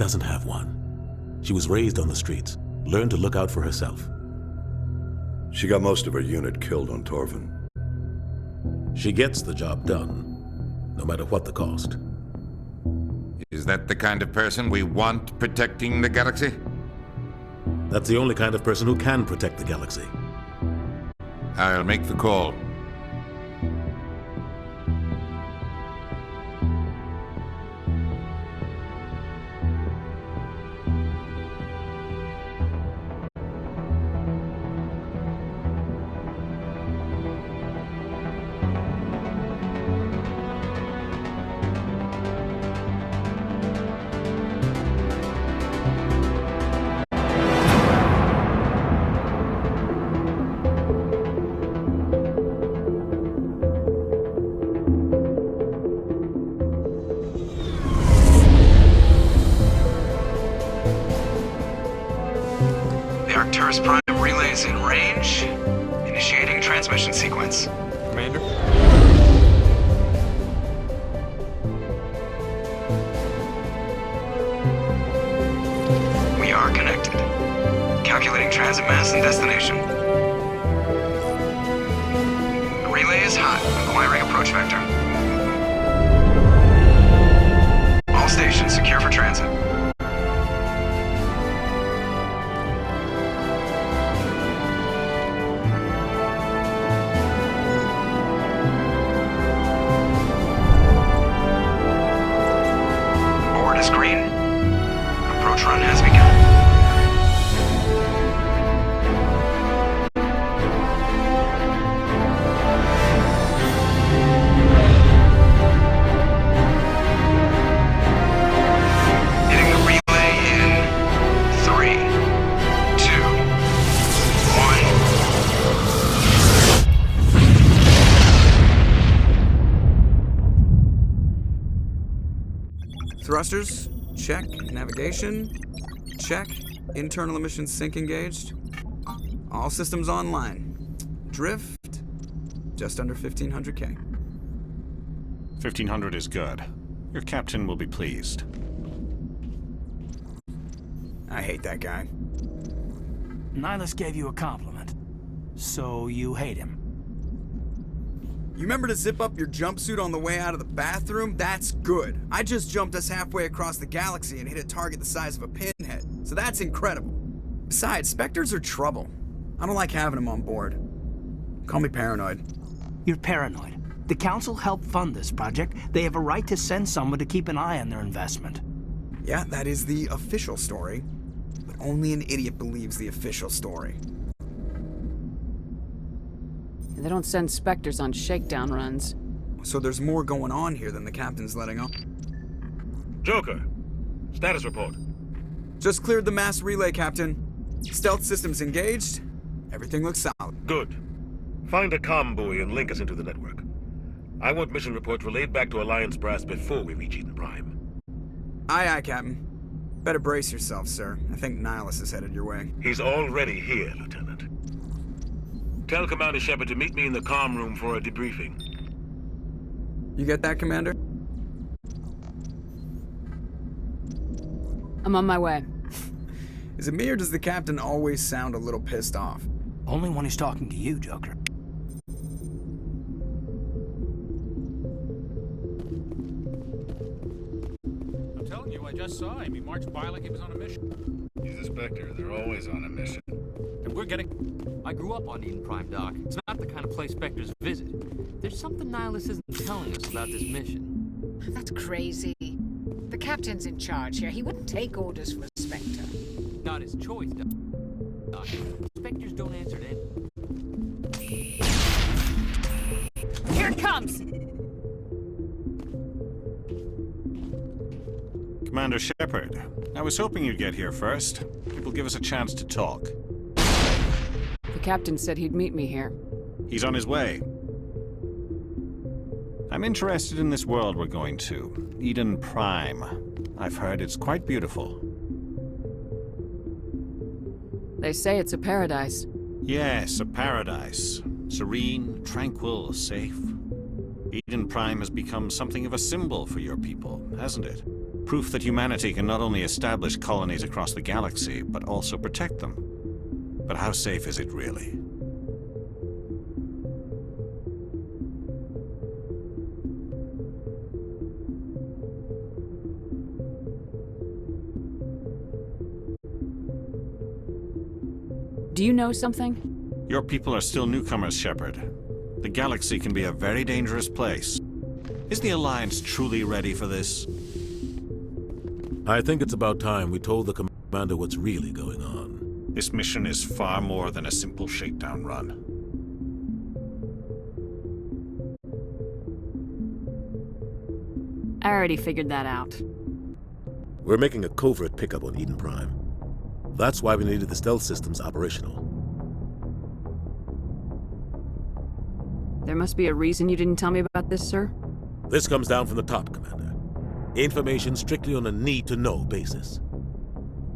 doesn't have one. She was raised on the streets, learned to look out for herself. She got most of her unit killed on Torvin. She gets the job done, no matter what the cost. Is that the kind of person we want protecting the galaxy? That's the only kind of person who can protect the galaxy. I'll make the call. The Arcturus Prime relay is in range. Initiating transmission sequence. Commander? We are connected. Calculating transit mass and destination. The relay is hot. Acquiring approach vector. All stations secure for transit. Board is green. Approach run has begun. Hitting the relay in 3, 2, 1. Thrusters, check. Navigation, check. Internal emissions sync engaged. All systems online. Drift, just under 1500K. 1500 is good. Your captain will be pleased. I hate that guy. Nihilus gave you a compliment. So you hate him. You remember to zip up your jumpsuit on the way out of the bathroom? That's good. I just jumped us halfway across the galaxy and hit a target the size of a pinhead. So that's incredible. Besides, Spectres are trouble. I don't like having them on board. Call me paranoid. You're paranoid. The Council helped fund this project. They have a right to send someone to keep an eye on their investment. Yeah, that is the official story. But only an idiot believes the official story. They don't send Spectres on shakedown runs. So there's more going on here than the captain's letting on. Joker, status report. Just cleared the mass relay, Captain. Stealth systems engaged. Everything looks solid. Good. Find a comm buoy and link us into the network. I want mission reports relayed back to Alliance Brass before we reach Eden Prime. Aye, aye, Captain. Better brace yourself, sir. I think Nihilus is headed your way. He's already here, Lieutenant. Tell Commander Shepard to meet me in the comm room for a debriefing. You get that, Commander? I'm on my way. Is it me or does the Captain always sound a little pissed off? Only when he's talking to you, Joker. I'm telling you, I just saw him. He marched by like he was on a mission. He's a Spectre. They're always on a mission. And we're getting... I grew up on Eden Prime, Doc. It's not the kind of place Spectres visit. There's something Nihilus isn't telling us about this mission. That's crazy. The Captain's in charge here. He wouldn't take orders from a Spectre. Not his choice, Doc. Spectres don't answer to anyone. Here it comes! Commander Shepard, I was hoping you'd get here first. It will give us a chance to talk. The Captain said he'd meet me here. He's on his way. I'm interested in this world we're going to, Eden Prime. I've heard it's quite beautiful. They say it's a paradise. Yes, a paradise. Serene, tranquil, safe. Eden Prime has become something of a symbol for your people, hasn't it? Proof that humanity can not only establish colonies across the galaxy, but also protect them. But how safe is it really? Do you know something? Your people are still newcomers, Shepard. The galaxy can be a very dangerous place. Is the Alliance truly ready for this? I think it's about time we told the commander what's really going on. This mission is far more than a simple shakedown run. I already figured that out. We're making a covert pickup on Eden Prime. That's why we needed the stealth systems operational. There must be a reason you didn't tell me about this, sir? This comes down from the top, Commander. Information strictly on a need-to-know basis.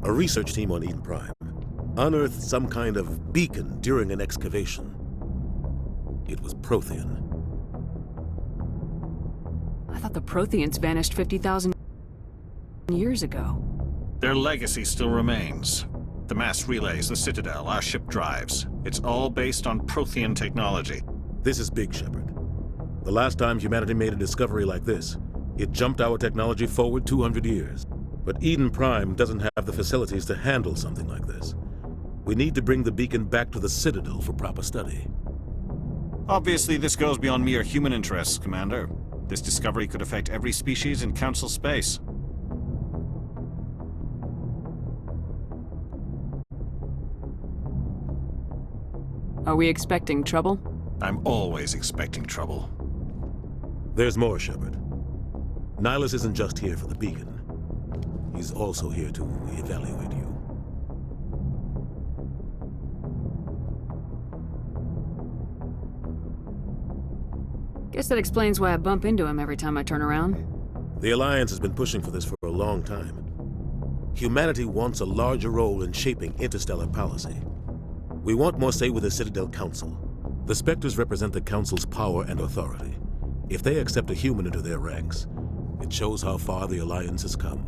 A research team on Eden Prime unearthed some kind of beacon during an excavation. It was Prothean. I thought the Protheans vanished 50,000 years ago. Their legacy still remains. The mass relays, the Citadel, our ship drives. It's all based on Prothean technology. This is big, Shepard. The last time humanity made a discovery like this, it jumped our technology forward 200 years. But Eden Prime doesn't have the facilities to handle something like this. We need to bring the beacon back to the Citadel for proper study. Obviously, this goes beyond mere human interests, Commander. This discovery could affect every species in Council space. Are we expecting trouble? I'm always expecting trouble. There's more, Shepard. Nihilus isn't just here for the beacon. He's also here to evaluate you. Guess that explains why I bump into him every time I turn around. The Alliance has been pushing for this for a long time. Humanity wants a larger role in shaping interstellar policy. We want more say with the Citadel Council. The Spectres represent the Council's power and authority. If they accept a human into their ranks, it shows how far the Alliance has come.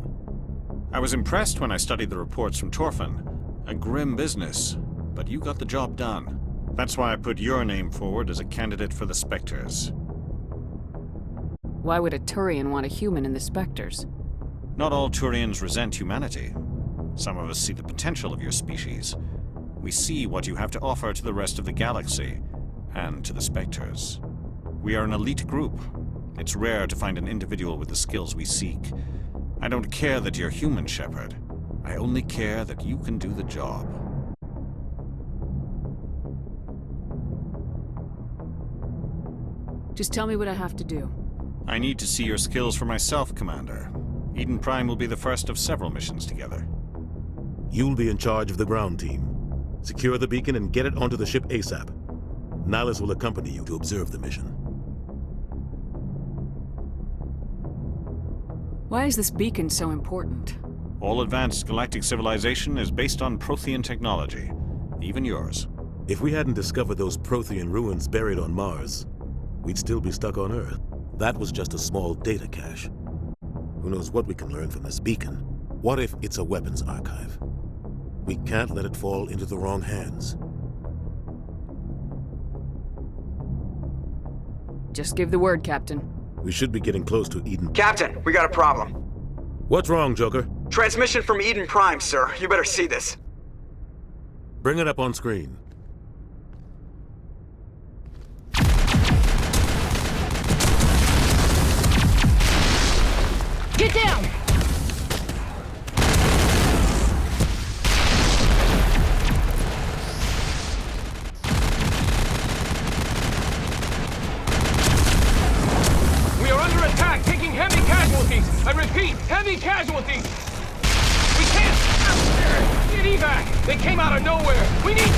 I was impressed when I studied the reports from Torfin. A grim business, but you got the job done. That's why I put your name forward as a candidate for the Spectres. Why would a Turian want a human in the Spectres? Not all Turians resent humanity. Some of us see the potential of your species. We see what you have to offer to the rest of the galaxy, and to the Spectres. We are an elite group. It's rare to find an individual with the skills we seek. I don't care that you're human, Shepard. I only care that you can do the job. Just tell me what I have to do. I need to see your skills for myself, Commander. Eden Prime will be the first of several missions together. You'll be in charge of the ground team. Secure the beacon and get it onto the ship ASAP. Nihilus will accompany you to observe the mission. Why is this beacon so important? All advanced galactic civilization is based on Prothean technology. Even yours. If we hadn't discovered those Prothean ruins buried on Mars, we'd still be stuck on Earth. That was just a small data cache. Who knows what we can learn from this beacon? What if it's a weapons archive? We can't let it fall into the wrong hands. Just give the word, Captain. We should be getting close to Eden. Captain, we got a problem. What's wrong, Joker? Transmission from Eden Prime, sir. You better see this. Bring it up on screen. Get down! We are under attack, taking heavy casualties. I repeat, heavy casualties. We can't get evac. They came out of nowhere. We need...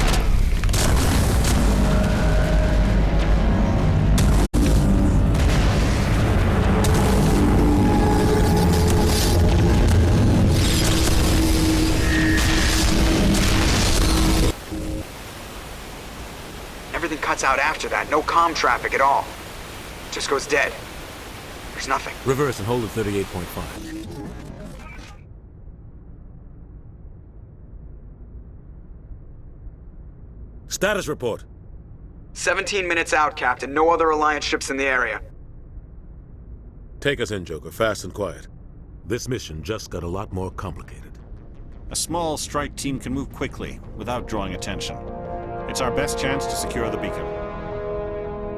Everything cuts out after that. No comm traffic at all. Just goes dead. There's nothing. Reverse and hold at 38.5. Status report. 17 minutes out, Captain. No other Alliance ships in the area. Take us in, Joker, fast and quiet. This mission just got a lot more complicated. A small strike team can move quickly, without drawing attention. It's our best chance to secure the beacon.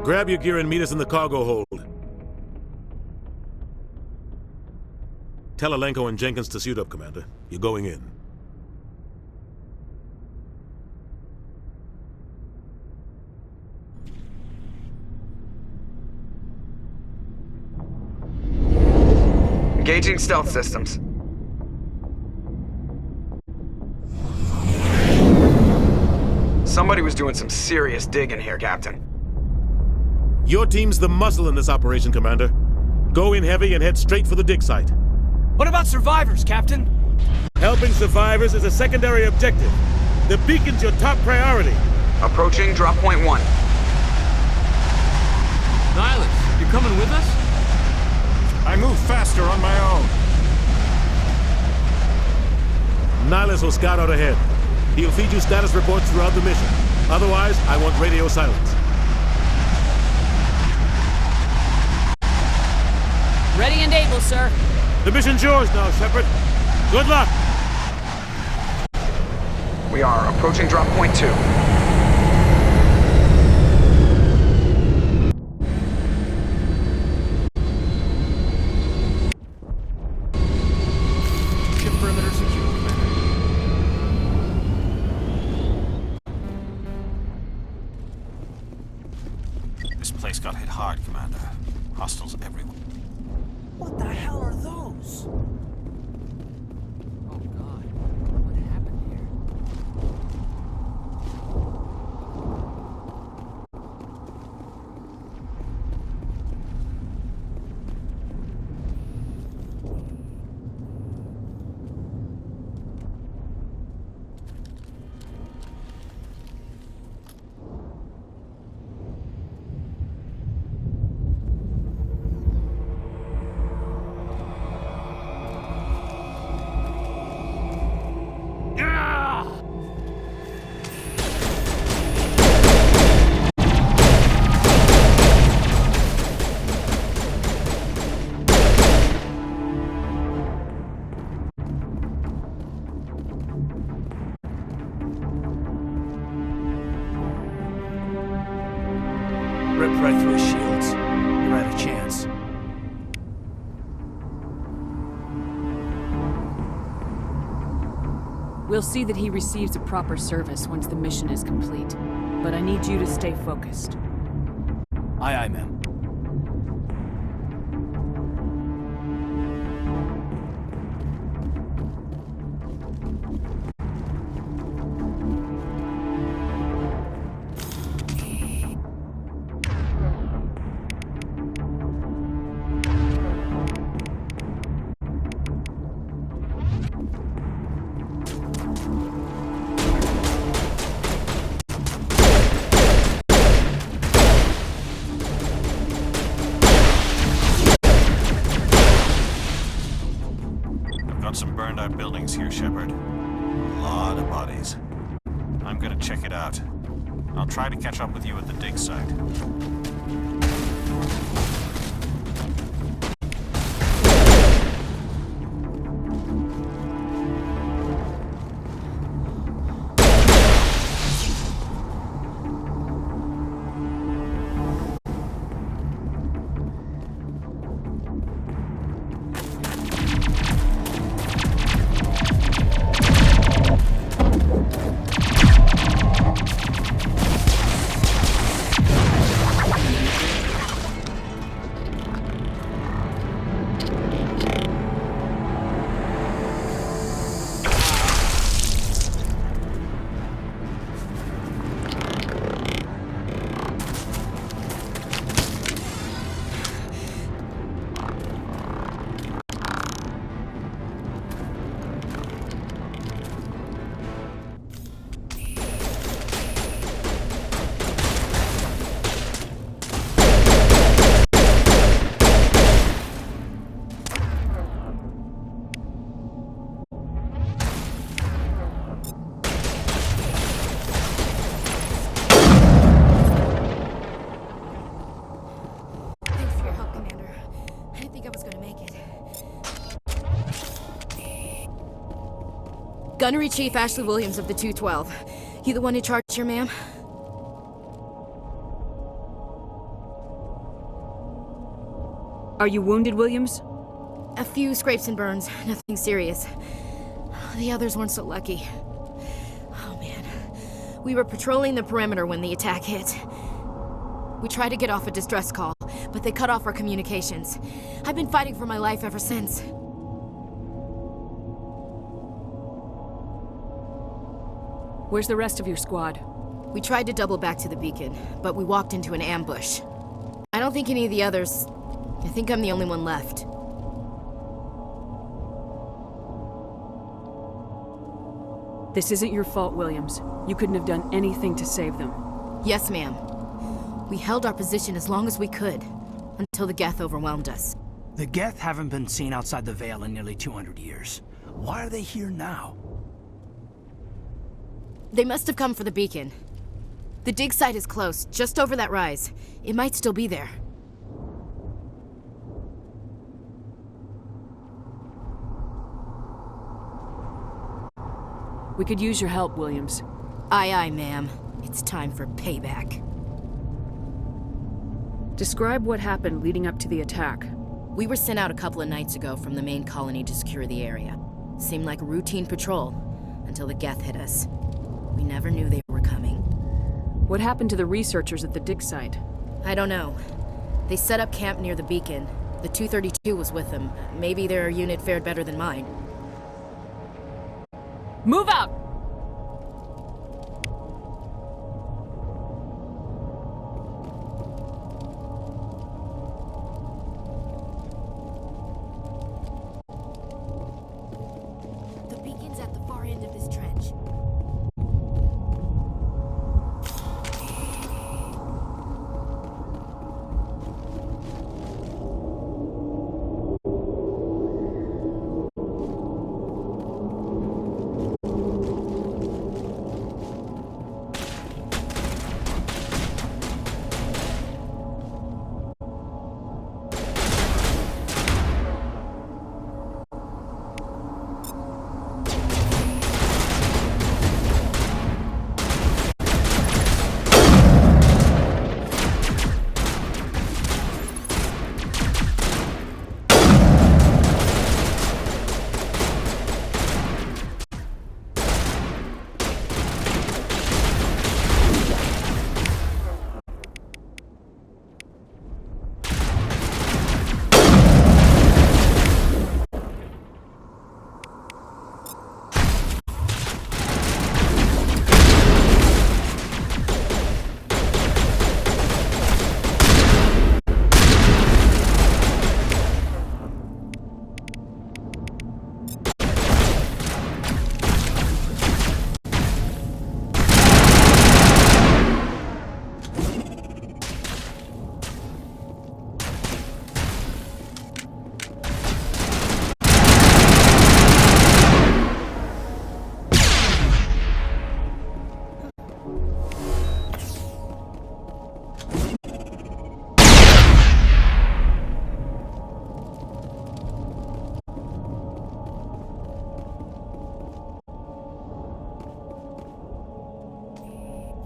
Grab your gear and meet us in the cargo hold. Tell Alenko and Jenkins to suit up, Commander. You're going in. Engaging stealth systems. Somebody was doing some serious digging here, Captain. Your team's the muscle in this operation, Commander. Go in heavy and head straight for the dig site. What about survivors, Captain? Helping survivors is a secondary objective. The beacon's your top priority. Approaching drop point 1. Nihilus, you're coming with us? I move faster on my own. Nihilus will scout out ahead. He'll feed you status reports throughout the mission. Otherwise, I want radio silence. Ready and able, sir. The mission's yours now, Shepard. Good luck! We are approaching drop point 2. Ship perimeter secure, Commander. This place got hit hard, Commander. Hostiles everywhere. What the hell are those? Oh God, what happened here? Ripped right through his shields. You're at a chance. We'll see that he receives a proper service once the mission is complete. But I need you to stay focused. Aye, aye, ma'am. Some burned out buildings here, Shepard. A lot of bodies. I'm gonna check it out. I'll try to catch up with you at the dig site. Gunnery Chief Ashley Williams of the 212. You the one in charge here, ma'am? Are you wounded, Williams? A few scrapes and burns, nothing serious. The others weren't so lucky. Oh man. We were patrolling the perimeter when the attack hit. We tried to get off a distress call, but they cut off our communications. I've been fighting for my life ever since. Where's the rest of your squad? We tried to double back to the beacon, but we walked into an ambush. I don't think any of the others... I think I'm the only one left. This isn't your fault, Williams. You couldn't have done anything to save them. Yes, ma'am. We held our position as long as we could, until the Geth overwhelmed us. The Geth haven't been seen outside the Veil in nearly 200 years. Why are they here now? They must have come for the beacon. The dig site is close, just over that rise. It might still be there. We could use your help, Williams. Aye, aye, ma'am. It's time for payback. Describe what happened leading up to the attack. We were sent out a couple of nights ago from the main colony to secure the area. Seemed like a routine patrol, until the Geth hit us. We never knew they were coming. What happened to the researchers at the dig site? I don't know. They set up camp near the beacon. The 232 was with them. Maybe their unit fared better than mine. Move out! The beacon's at the far end of this trench.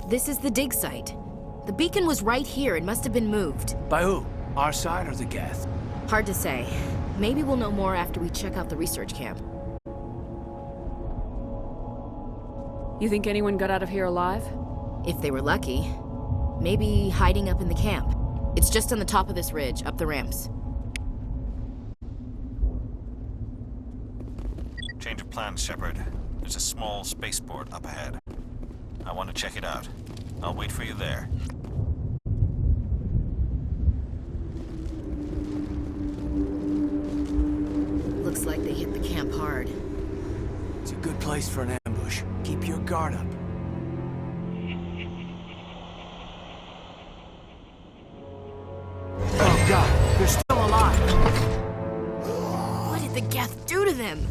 This is the dig site. The beacon was right here. It must have been moved. By who? Our side or the Geth? Hard to say. Maybe we'll know more after we check out the research camp. You think anyone got out of here alive? If they were lucky. Maybe hiding up in the camp. It's just on the top of this ridge, up the ramps. Change of plans, Shepard. There's a small spaceport up ahead. I want to check it out. I'll wait for you there. Looks like they hit the camp hard. It's a good place for an ambush. Keep your guard up. Oh God, they're still alive! What did the Geth do to them?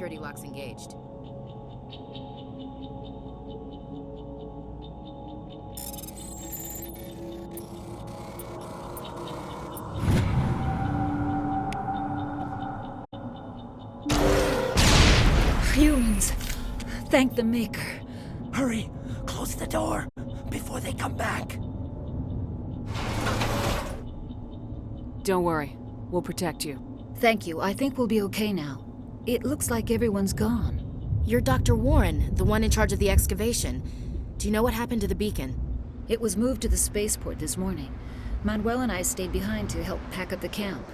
security locks engaged. Humans. Thank the Maker. Hurry! Close the door before they come back. Don't worry. We'll protect you. Thank you. I think we'll be okay now. It looks like everyone's gone. You're Dr. Warren, the one in charge of the excavation. Do you know what happened to the beacon? It was moved to the spaceport this morning. Manuel and I stayed behind to help pack up the camp.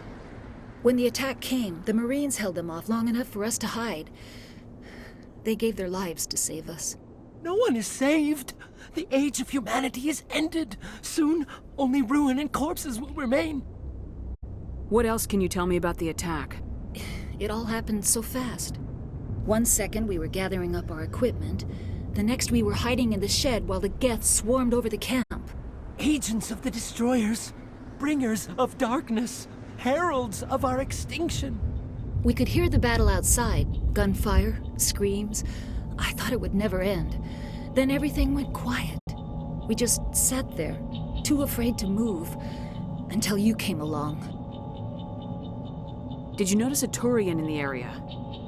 When the attack came, the Marines held them off long enough for us to hide. They gave their lives to save us. No one is saved. The age of humanity is ended. Soon, only ruin and corpses will remain. What else can you tell me about the attack? It all happened so fast. 1 second we were gathering up our equipment. The next we were hiding in the shed while the Geth swarmed over the camp. Agents of the Destroyers. Bringers of darkness. Heralds of our extinction. We could hear the battle outside. Gunfire, screams. I thought it would never end. Then everything went quiet. We just sat there, too afraid to move, until you came along. Did you notice a Turian in the area?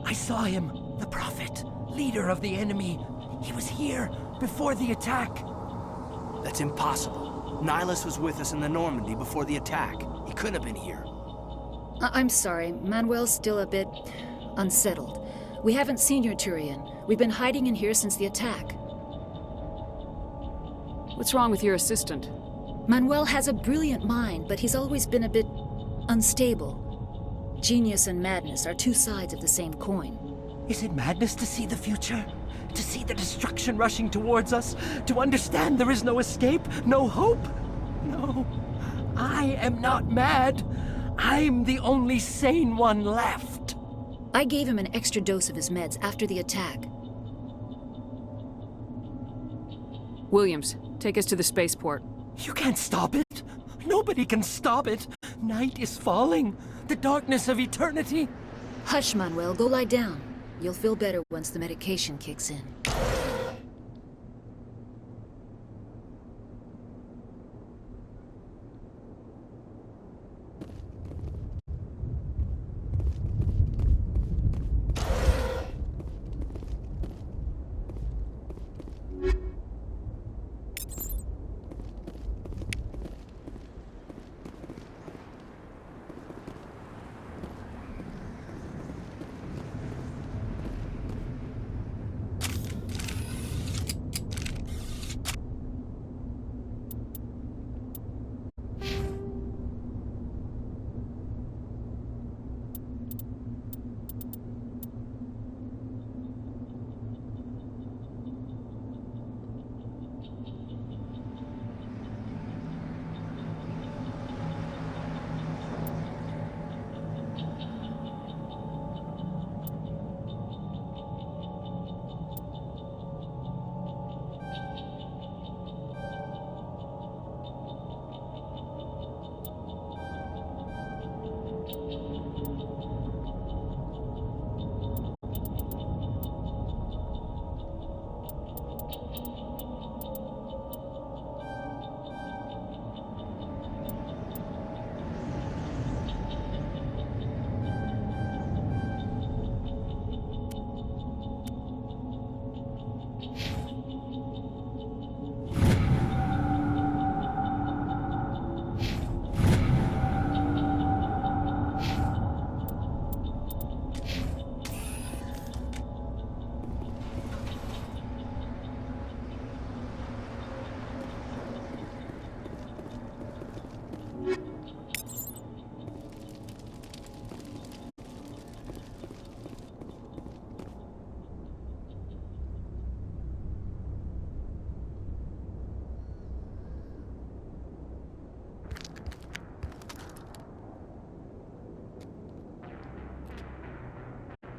I saw him, the Prophet, leader of the enemy. He was here before the attack. That's impossible. Nihilus was with us in the Normandy before the attack. He couldn't have been here. I'm sorry, Manuel's still a bit unsettled. We haven't seen your Turian. We've been hiding in here since the attack. What's wrong with your assistant? Manuel has a brilliant mind, but he's always been a bit unstable. Genius and madness are two sides of the same coin. Is it madness to see the future? To see the destruction rushing towards us? To understand there is no escape? No hope? No. I am not mad. I'm the only sane one left. I gave him an extra dose of his meds after the attack. Williams, take us to the spaceport. You can't stop it. Nobody can stop it. Night is falling. The darkness of eternity. Hush, Manuel. Go lie down. You'll feel better once the medication kicks in.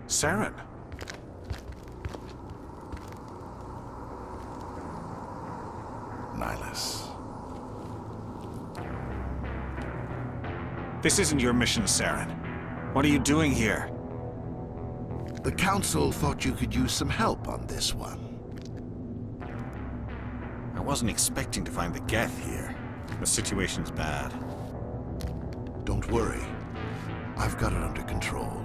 Saren. Nihilus. This isn't your mission, Saren. What are you doing here? The Council thought you could use some help on this one. I wasn't expecting to find the Geth here. The situation's bad. Don't worry. I've got it under control.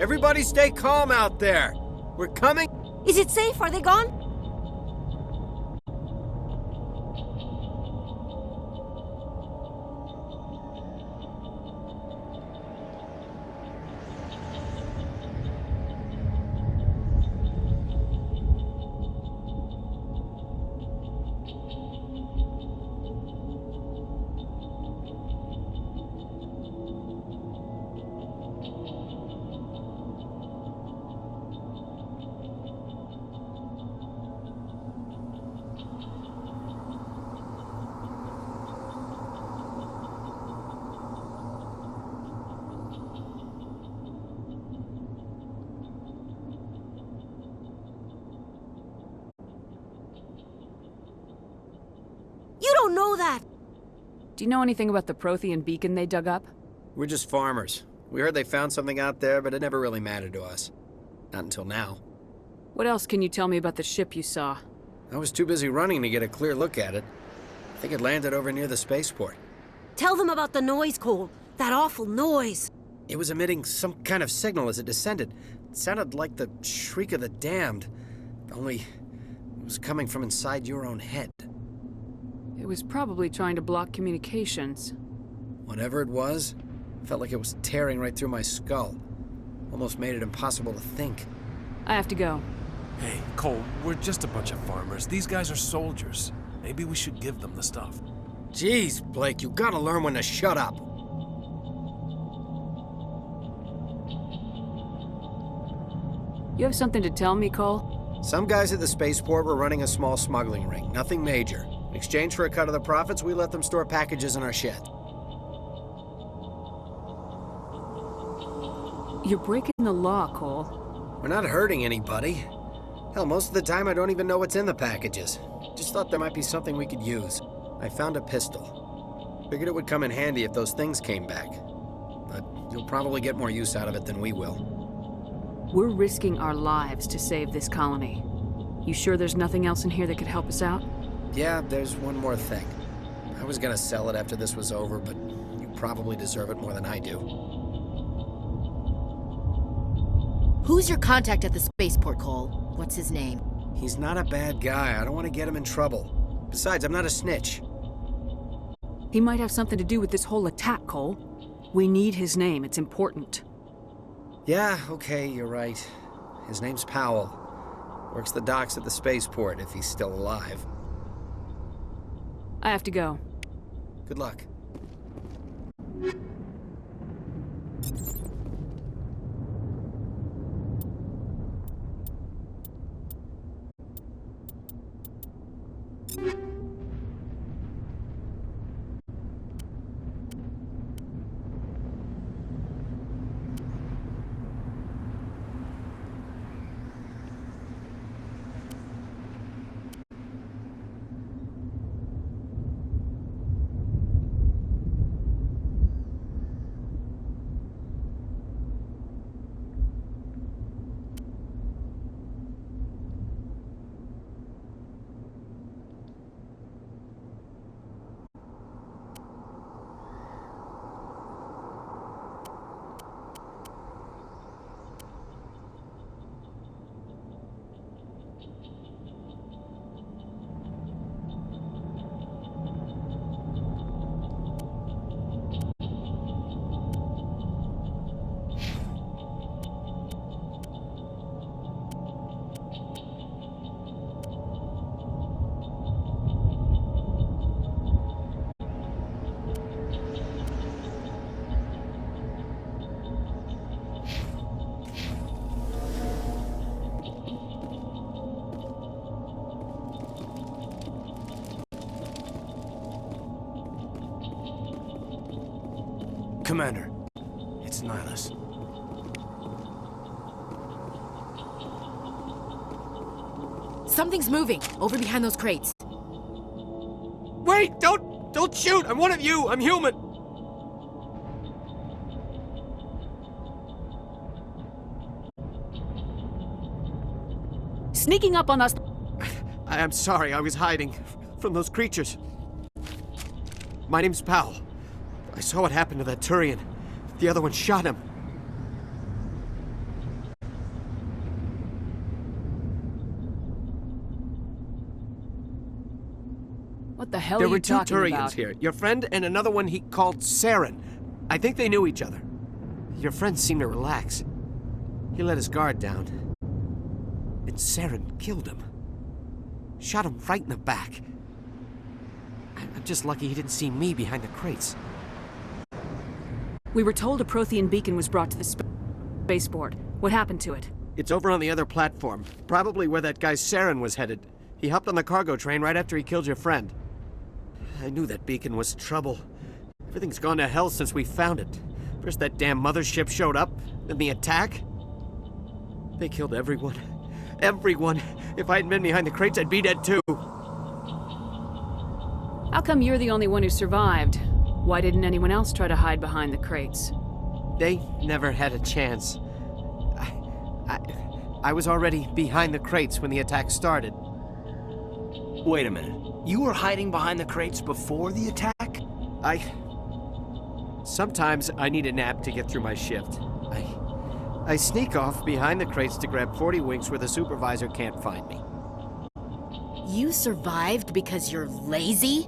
Everybody stay calm out there. We're coming. Is it safe? Are they gone? You don't know that! Do you know anything about the Prothean beacon they dug up? We're just farmers. We heard they found something out there, but it never really mattered to us. Not until now. What else can you tell me about the ship you saw? I was too busy running to get a clear look at it. I think it landed over near the spaceport. Tell them about the noise, Cole. That awful noise. It was emitting some kind of signal as it descended. It sounded like the shriek of the damned. Only it was coming from inside your own head. It was probably trying to block communications. Whatever it was, felt like it was tearing right through my skull. Almost made it impossible to think. I have to go. Hey, Cole, we're just a bunch of farmers. These guys are soldiers. Maybe we should give them the stuff. Jeez, Blake, you gotta learn when to shut up. You have something to tell me, Cole? Some guys at the spaceport were running a small smuggling ring. Nothing major. In exchange for a cut of the profits, we let them store packages in our shed. You're breaking the law, Cole. We're not hurting anybody. Hell, most of the time I don't even know what's in the packages. Just thought there might be something we could use. I found a pistol. Figured it would come in handy if those things came back. But you'll probably get more use out of it than we will. We're risking our lives to save this colony. You sure there's nothing else in here that could help us out? Yeah, there's one more thing. I was gonna sell it after this was over, but you probably deserve it more than I do. Who's your contact at the spaceport, Cole? What's his name? He's not a bad guy. I don't want to get him in trouble. Besides, I'm not a snitch. He might have something to do with this whole attack, Cole. We need his name. It's important. Yeah, okay, you're right. His name's Powell. Works the docks at the spaceport, if he's still alive. I have to go. Good luck. Commander, it's Nihilus. Something's moving over behind those crates. Wait! Don't shoot! I'm one of you! I'm human! Sneaking up on us. I'm sorry, I was hiding from those creatures. My name's Powell. I saw what happened to that Turian. The other one shot him. What the hell There are were you two talking Turians about? here. Your friend and another one he called Saren. I think they knew each other. Your friend seemed to relax. He let his guard down. And Saren killed him. Shot him right in the back. I'm just lucky he didn't see me behind the crates. We were told a Prothean beacon was brought to the spaceport. What happened to it? It's over on the other platform. Probably where that guy Saren was headed. He hopped on the cargo train right after he killed your friend. I knew that beacon was trouble. Everything's gone to hell since we found it. First that damn mothership showed up, then the attack. They killed everyone. Everyone. If I hadn't been behind the crates, I'd be dead too. How come you're the only one who survived? Why didn't anyone else try to hide behind the crates? They never had a chance. I was already behind the crates when the attack started. Wait a minute. You were hiding behind the crates before the attack? Sometimes I need a nap to get through my shift. I sneak off behind the crates to grab 40 winks where the supervisor can't find me. You survived because you're lazy?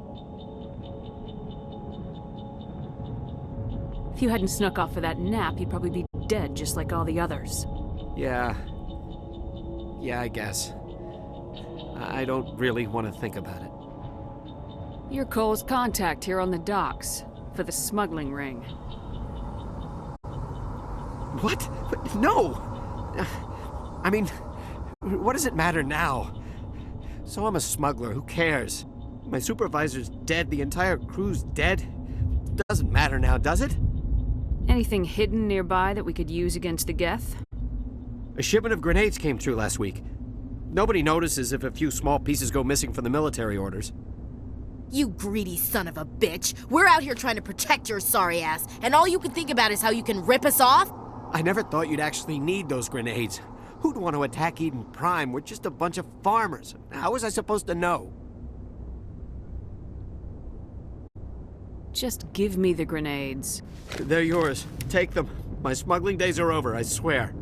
If you hadn't snuck off for that nap, you'd probably be dead just like all the others. Yeah, I guess. I don't really want to think about it. You're Cole's contact here on the docks for the smuggling ring. What? No! I mean, what does it matter now? So I'm a smuggler, who cares? My supervisor's dead, the entire crew's dead. Doesn't matter now, does it? Anything hidden nearby that we could use against the Geth? A shipment of grenades came through last week. Nobody notices if a few small pieces go missing from the military orders. You greedy son of a bitch. We're out here trying to protect your sorry ass, and all you can think about is how you can rip us off? I never thought you'd actually need those grenades. Who'd want to attack Eden Prime? We're just a bunch of farmers. How was I supposed to know? Just give me the grenades. They're yours. Take them. My smuggling days are over, I swear.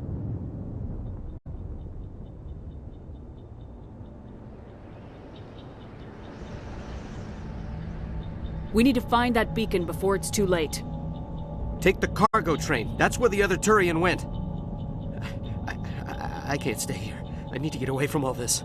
We need to find that beacon before it's too late. Take the cargo train. That's where the other Turian went. I can't stay here. I need to get away from all this.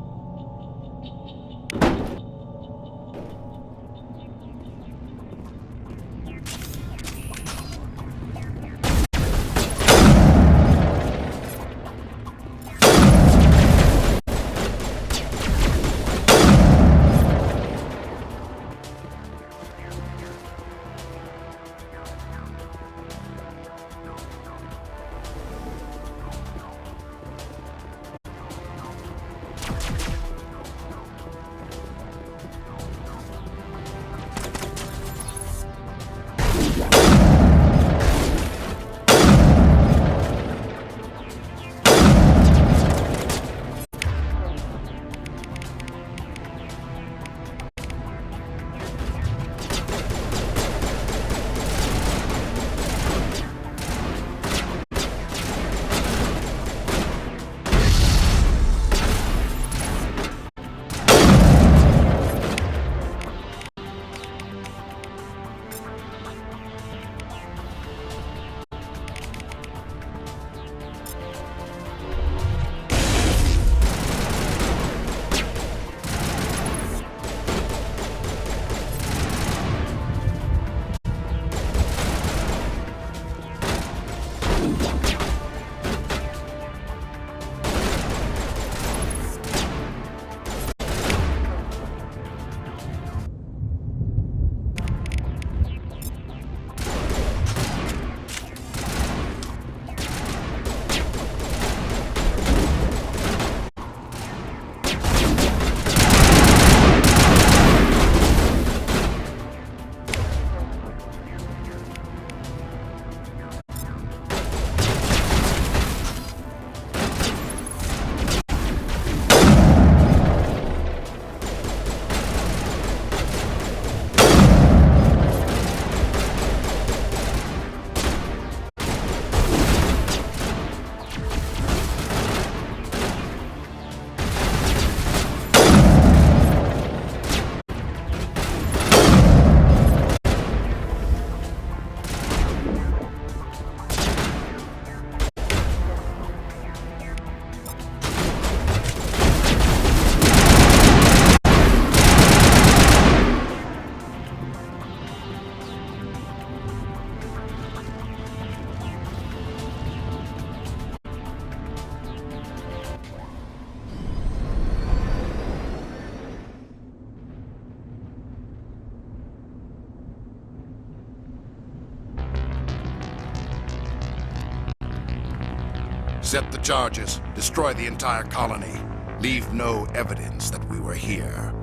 Set the charges. Destroy the entire colony. Leave no evidence that we were here.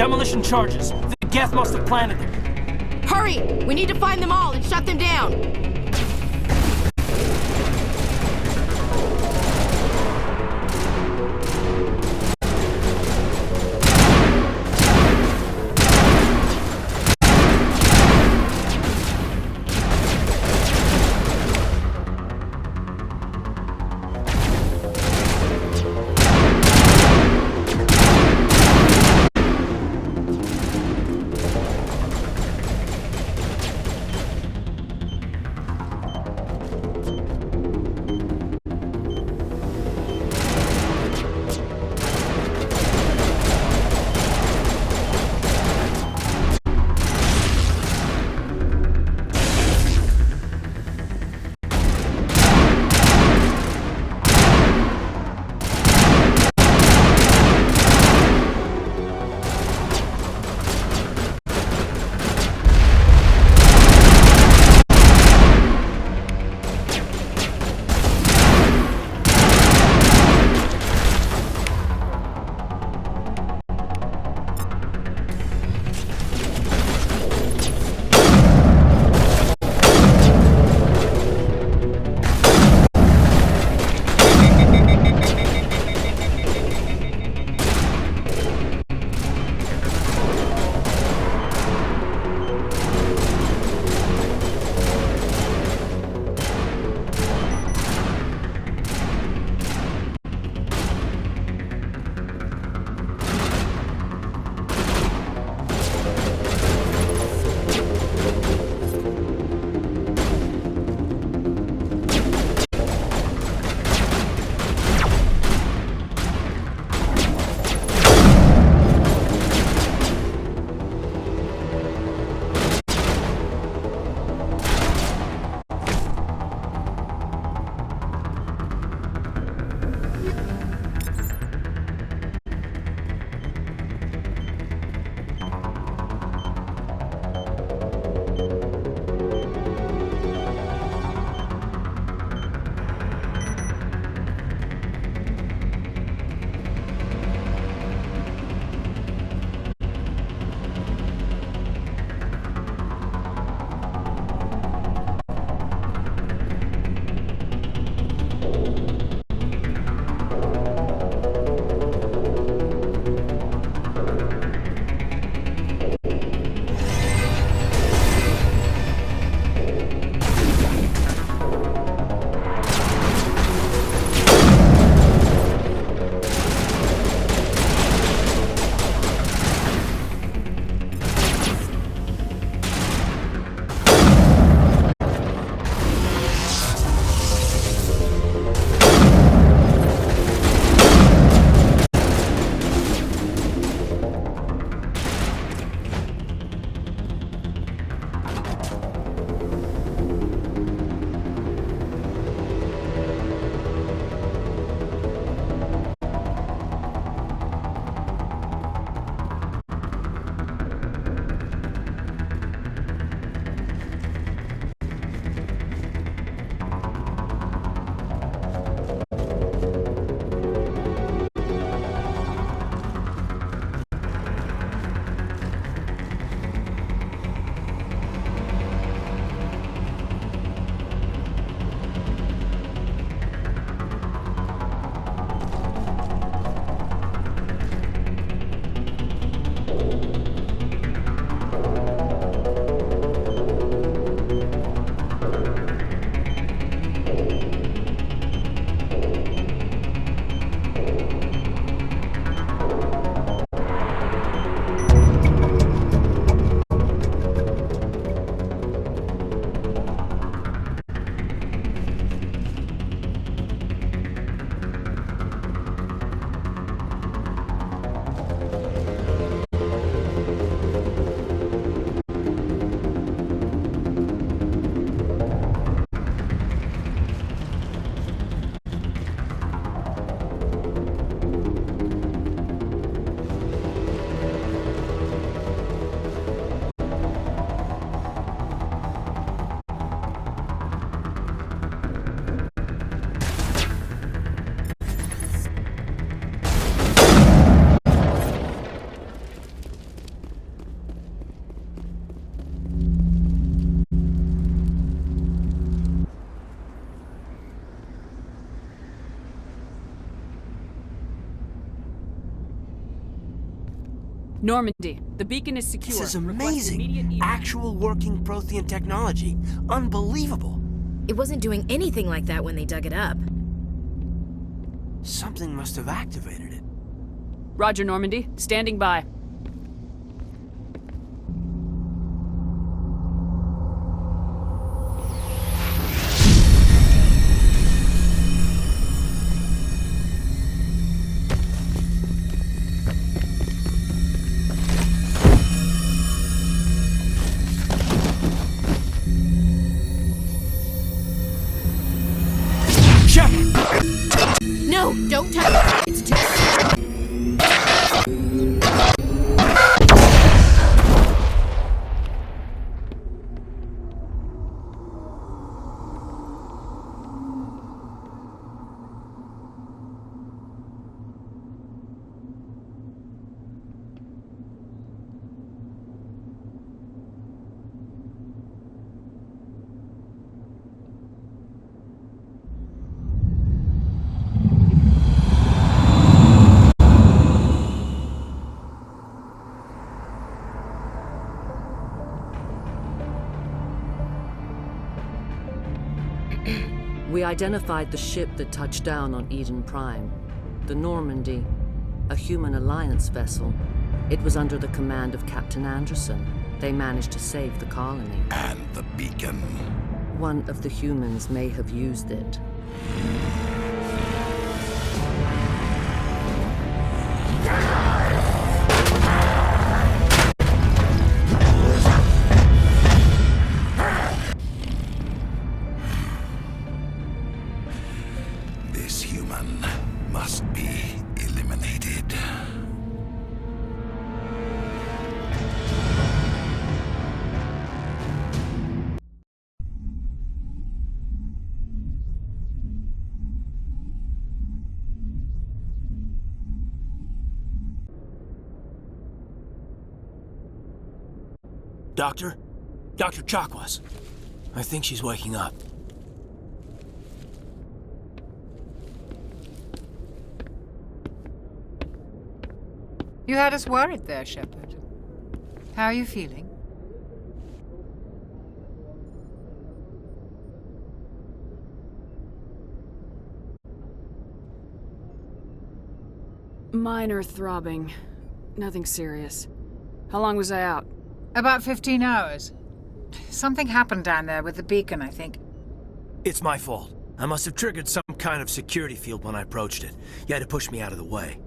Demolition charges. The Geth must have planted them. Hurry! We need to find them all and shut them down! Normandy, the beacon is secure. This is Request amazing. immediate Actual working Prothean technology. Unbelievable. It wasn't doing anything like that when they dug it up. Something must have activated it. Roger, Normandy. Standing by. No, don't touch it. It's too... We identified the ship that touched down on Eden Prime. The Normandy, a human alliance vessel. It was under the command of Captain Anderson. They managed to save the colony. And the beacon. One of the humans may have used it. This human must be eliminated. Doctor? Dr. Chakwas. I think she's waking up. You had us worried there, Shepard. How are you feeling? Minor throbbing. Nothing serious. How long was I out? About 15 hours. Something happened down there with the beacon, I think. It's my fault. I must have triggered some kind of security field when I approached it. You had to push me out of the way.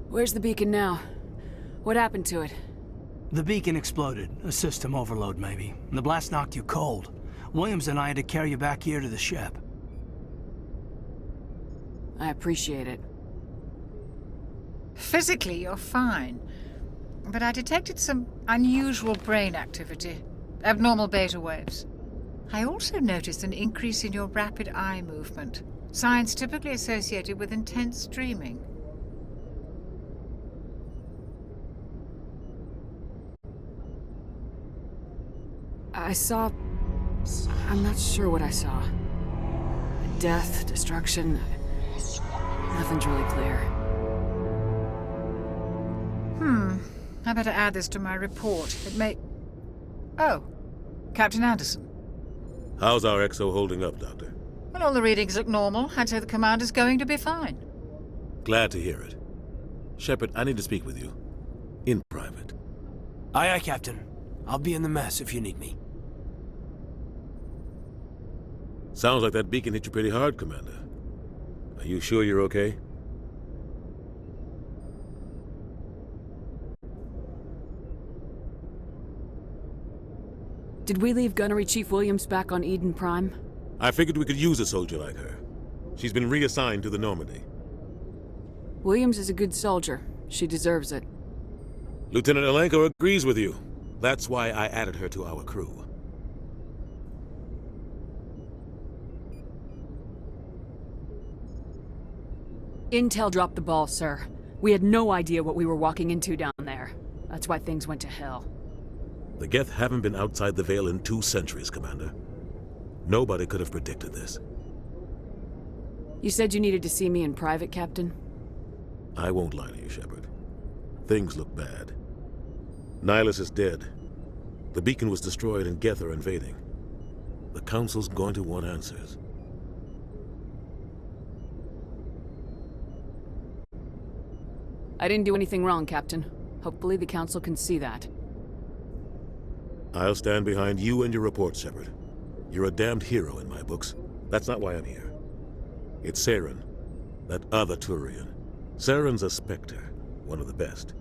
Where's the beacon now? What happened to it? The beacon exploded. A system overload, maybe. The blast knocked you cold. Williams and I had to carry you back here to the ship. I appreciate it. Physically, you're fine. But I detected some unusual brain activity. Abnormal beta waves. I also noticed an increase in your rapid eye movement. Signs typically associated with intense dreaming. I saw... I'm not sure what I saw. Death, destruction... Nothing's really clear. I better add this to my report. It may... Oh, Captain Anderson. How's our XO holding up, Doctor? Well, all the readings look normal. I'd say the commander's going to be fine. Glad to hear it. Shepard, I need to speak with you. In private. Aye, aye, Captain. I'll be in the mess if you need me. Sounds like that beacon hit you pretty hard, Commander. Are you sure you're okay? Did we leave Gunnery Chief Williams back on Eden Prime? I figured we could use a soldier like her. She's been reassigned to the Normandy. Williams is a good soldier. She deserves it. Lieutenant Alenko agrees with you. That's why I added her to our crew. Intel dropped the ball, sir. We had no idea what we were walking into down there. That's why things went to hell. The Geth haven't been outside the Veil in 2 centuries, Commander. Nobody could have predicted this. You said you needed to see me in private, Captain? I won't lie to you, Shepard. Things look bad. Nihilus is dead. The beacon was destroyed and Geth are invading. The Council's going to want answers. I didn't do anything wrong, Captain. Hopefully the Council can see that. I'll stand behind you and your report, Shepard. You're a damned hero in my books. That's not why I'm here. It's Saren, that other Turian. Saren's a Spectre, one of the best,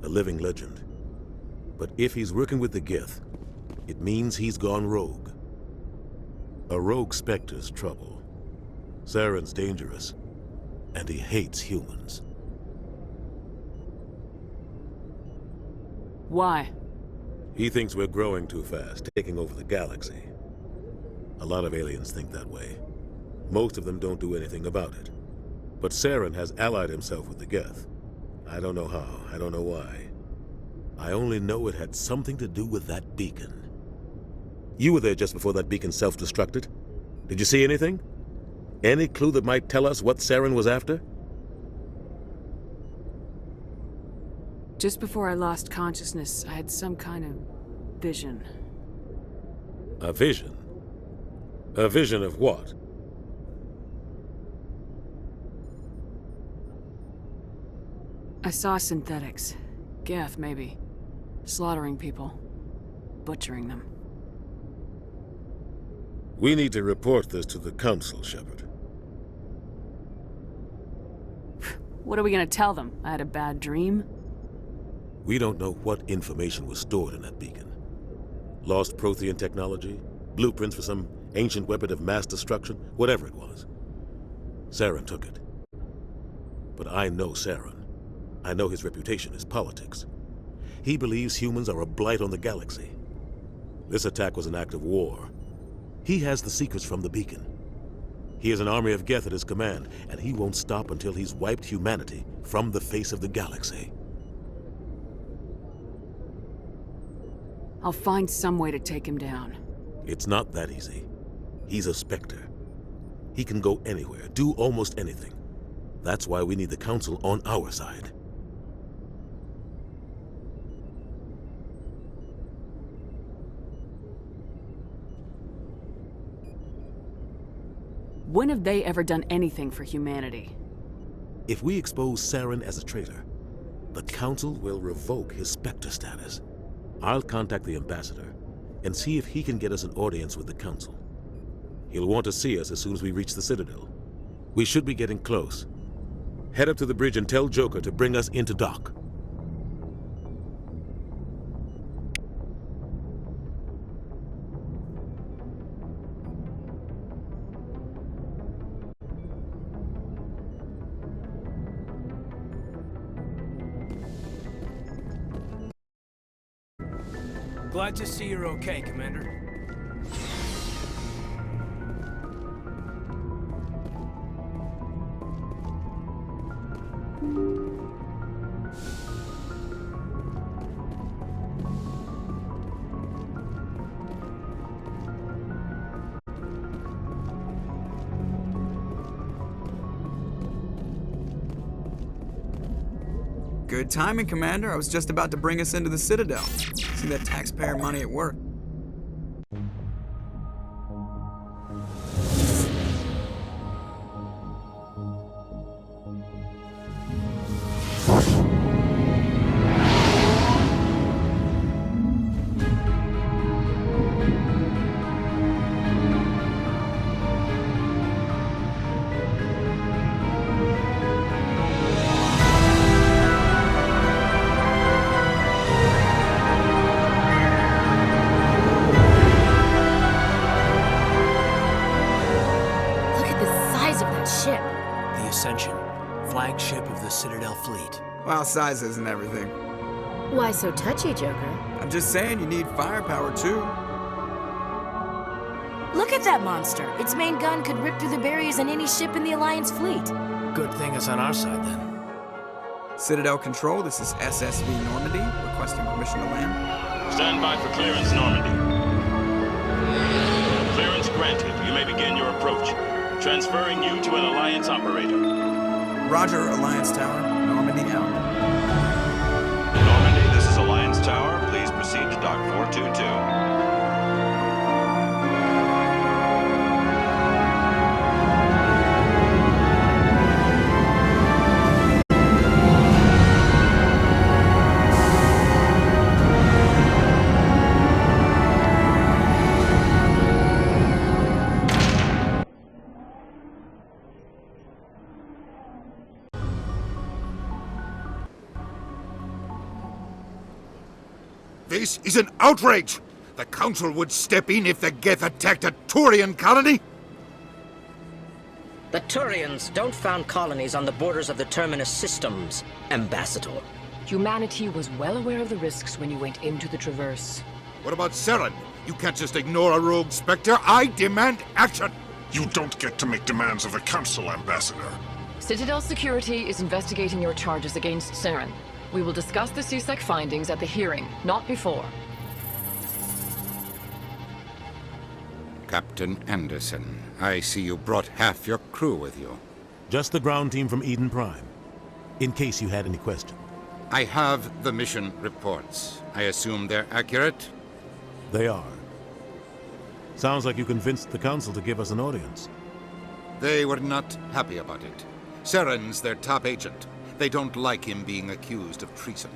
a living legend. But if he's working with the Geth, it means he's gone rogue. A rogue Spectre's trouble. Saren's dangerous, and he hates humans. Why? He thinks we're growing too fast, taking over the galaxy. A lot of aliens think that way. Most of them don't do anything about it. But Saren has allied himself with the Geth. I don't know how, I don't know why. I only know it had something to do with that beacon. You were there just before that beacon self-destructed. Did you see anything? Any clue that might tell us what Saren was after? Just before I lost consciousness, I had some kind of vision. A vision? A vision of what? I saw synthetics. Geth, maybe. Slaughtering people. Butchering them. We need to report this to the Council, Shepard. What are we gonna tell them? I had a bad dream? We don't know what information was stored in that beacon. Lost Prothean technology? Blueprints for some ancient weapon of mass destruction? Whatever it was. Saren took it. But I know Saren. I know his reputation is politics. He believes humans are a blight on the galaxy. This attack was an act of war. He has the secrets from the beacon. He has an army of Geth at his command, and he won't stop until he's wiped humanity from the face of the galaxy. I'll find some way to take him down. It's not that easy. He's a Spectre. He can go anywhere, do almost anything. That's why we need the Council on our side. When have they ever done anything for humanity? If we expose Saren as a traitor, the Council will revoke his Spectre status. I'll contact the Ambassador and see if he can get us an audience with the Council. He'll want to see us as soon as we reach the Citadel. We should be getting close. Head up to the bridge and tell Joker to bring us into dock. Glad to see you're okay, Commander. Good timing, Commander. I was just about to bring us into the Citadel. See that taxpayer money at work. Well, size isn't everything. Why so touchy, Joker? I'm just saying you need firepower, too. Look at that monster. Its main gun could rip through the barriers in any ship in the Alliance fleet. Good thing it's on our side, then. Citadel Control, this is SSV Normandy, requesting permission to land. Stand by for clearance, Normandy. Clearance granted. You may begin your approach. Transferring you to an Alliance operator. Roger, Alliance Tower. Normandy out. Normandy, this is Alliance Tower. Please proceed to Dock 422. This is an outrage! The Council would step in if the Geth attacked a Turian colony? The Turians don't found colonies on the borders of the Terminus systems, Ambassador. Humanity was well aware of the risks when you went into the Traverse. What about Saren? You can't just ignore a rogue Spectre. I demand action! You don't get to make demands of the Council, Ambassador. Citadel Security is investigating your charges against Saren. We will discuss the CSEC findings at the hearing, not before. Captain Anderson, I see you brought half your crew with you. Just the ground team from Eden Prime, in case you had any questions. I have the mission reports. I assume they're accurate? They are. Sounds like you convinced the Council to give us an audience. They were not happy about it. Saren's their top agent. They don't like him being accused of treason.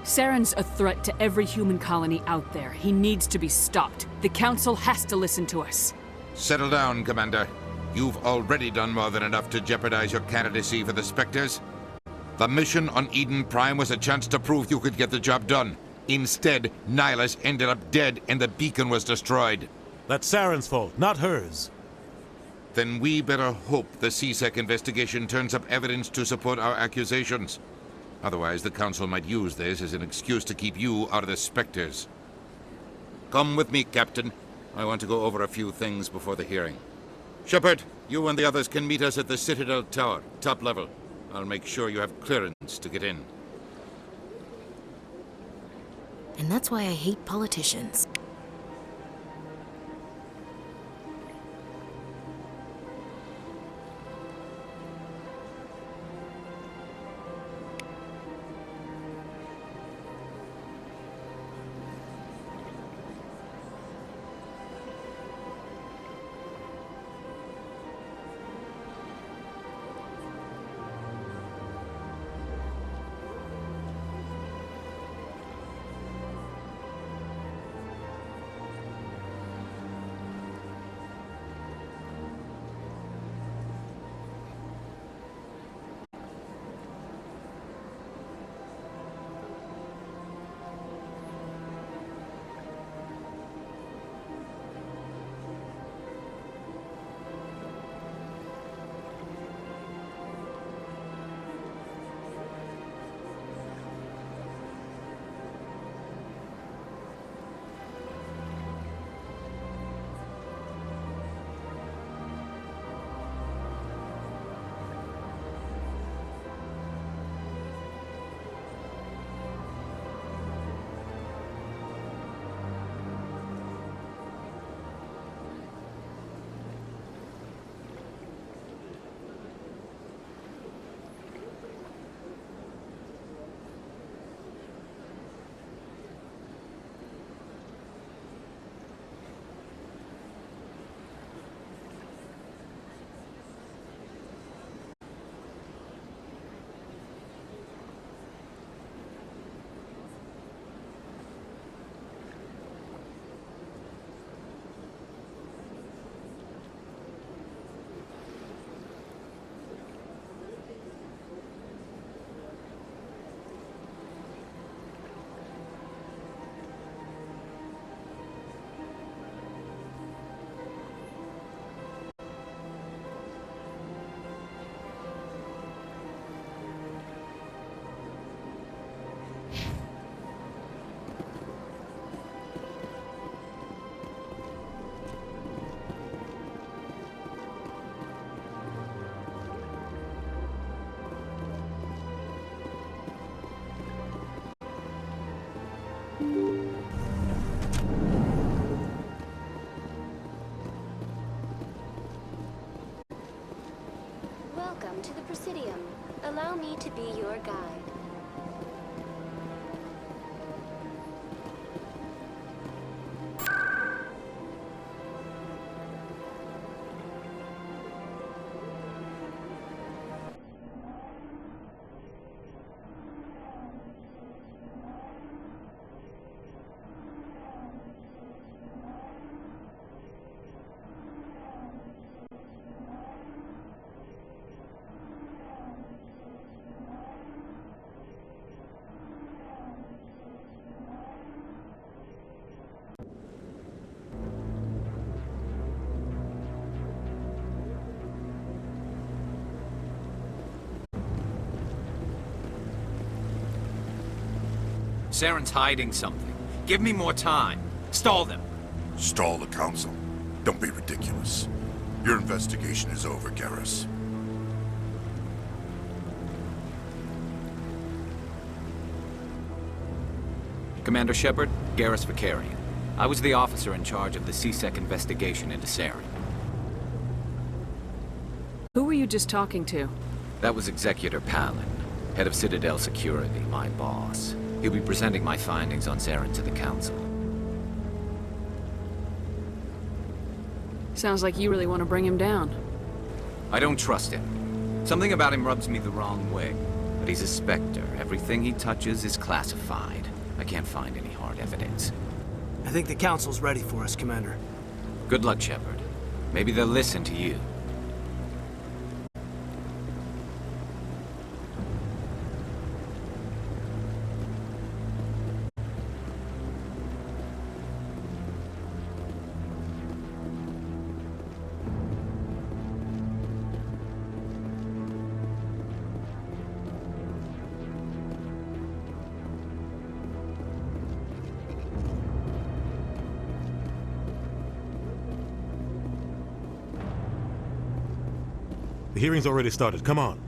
Saren's a threat to every human colony out there. He needs to be stopped. The Council has to listen to us. Settle down, Commander. You've already done more than enough to jeopardize your candidacy for the Spectres. The mission on Eden Prime was a chance to prove you could get the job done. Instead, Nihilus ended up dead and the beacon was destroyed. That's Saren's fault, not hers. Then we better hope the CSEC investigation turns up evidence to support our accusations. Otherwise, the Council might use this as an excuse to keep you out of the Spectres. Come with me, Captain. I want to go over a few things before the hearing. Shepard, you and the others can meet us at the Citadel Tower, top level. I'll make sure you have clearance to get in. And that's why I hate politicians. Welcome to the Presidium. Allow me to be your guide. Saren's hiding something. Give me more time. Stall them. Stall the Council? Don't be ridiculous. Your investigation is over, Garrus. Commander Shepard, Garrus Vakarian. I was the officer in charge of the C-Sec investigation into Saren. Who were you just talking to? That was Executor Palin, head of Citadel Security, my boss. He'll be presenting my findings on Saren to the Council. Sounds like you really want to bring him down. I don't trust him. Something about him rubs me the wrong way. But he's a Spectre. Everything he touches is classified. I can't find any hard evidence. I think the Council's ready for us, Commander. Good luck, Shepard. Maybe they'll listen to you. The hearing's already started. Come on.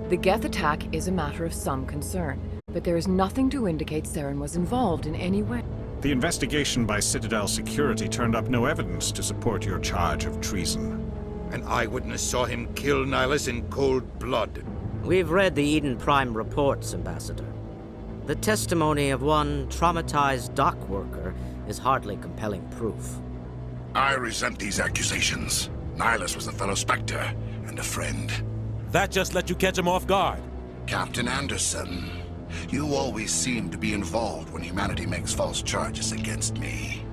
The Geth attack is a matter of some concern, but there is nothing to indicate Saren was involved in any way. The investigation by Citadel Security turned up no evidence to support your charge of treason. An eyewitness saw him kill Nihilus in cold blood. We've read the Eden Prime reports, Ambassador. The testimony of one traumatized dock worker is hardly compelling proof. I resent these accusations. Nihilus was a fellow Spectre and a friend. That just let you catch him off guard. Captain Anderson, you always seem to be involved when humanity makes false charges against me.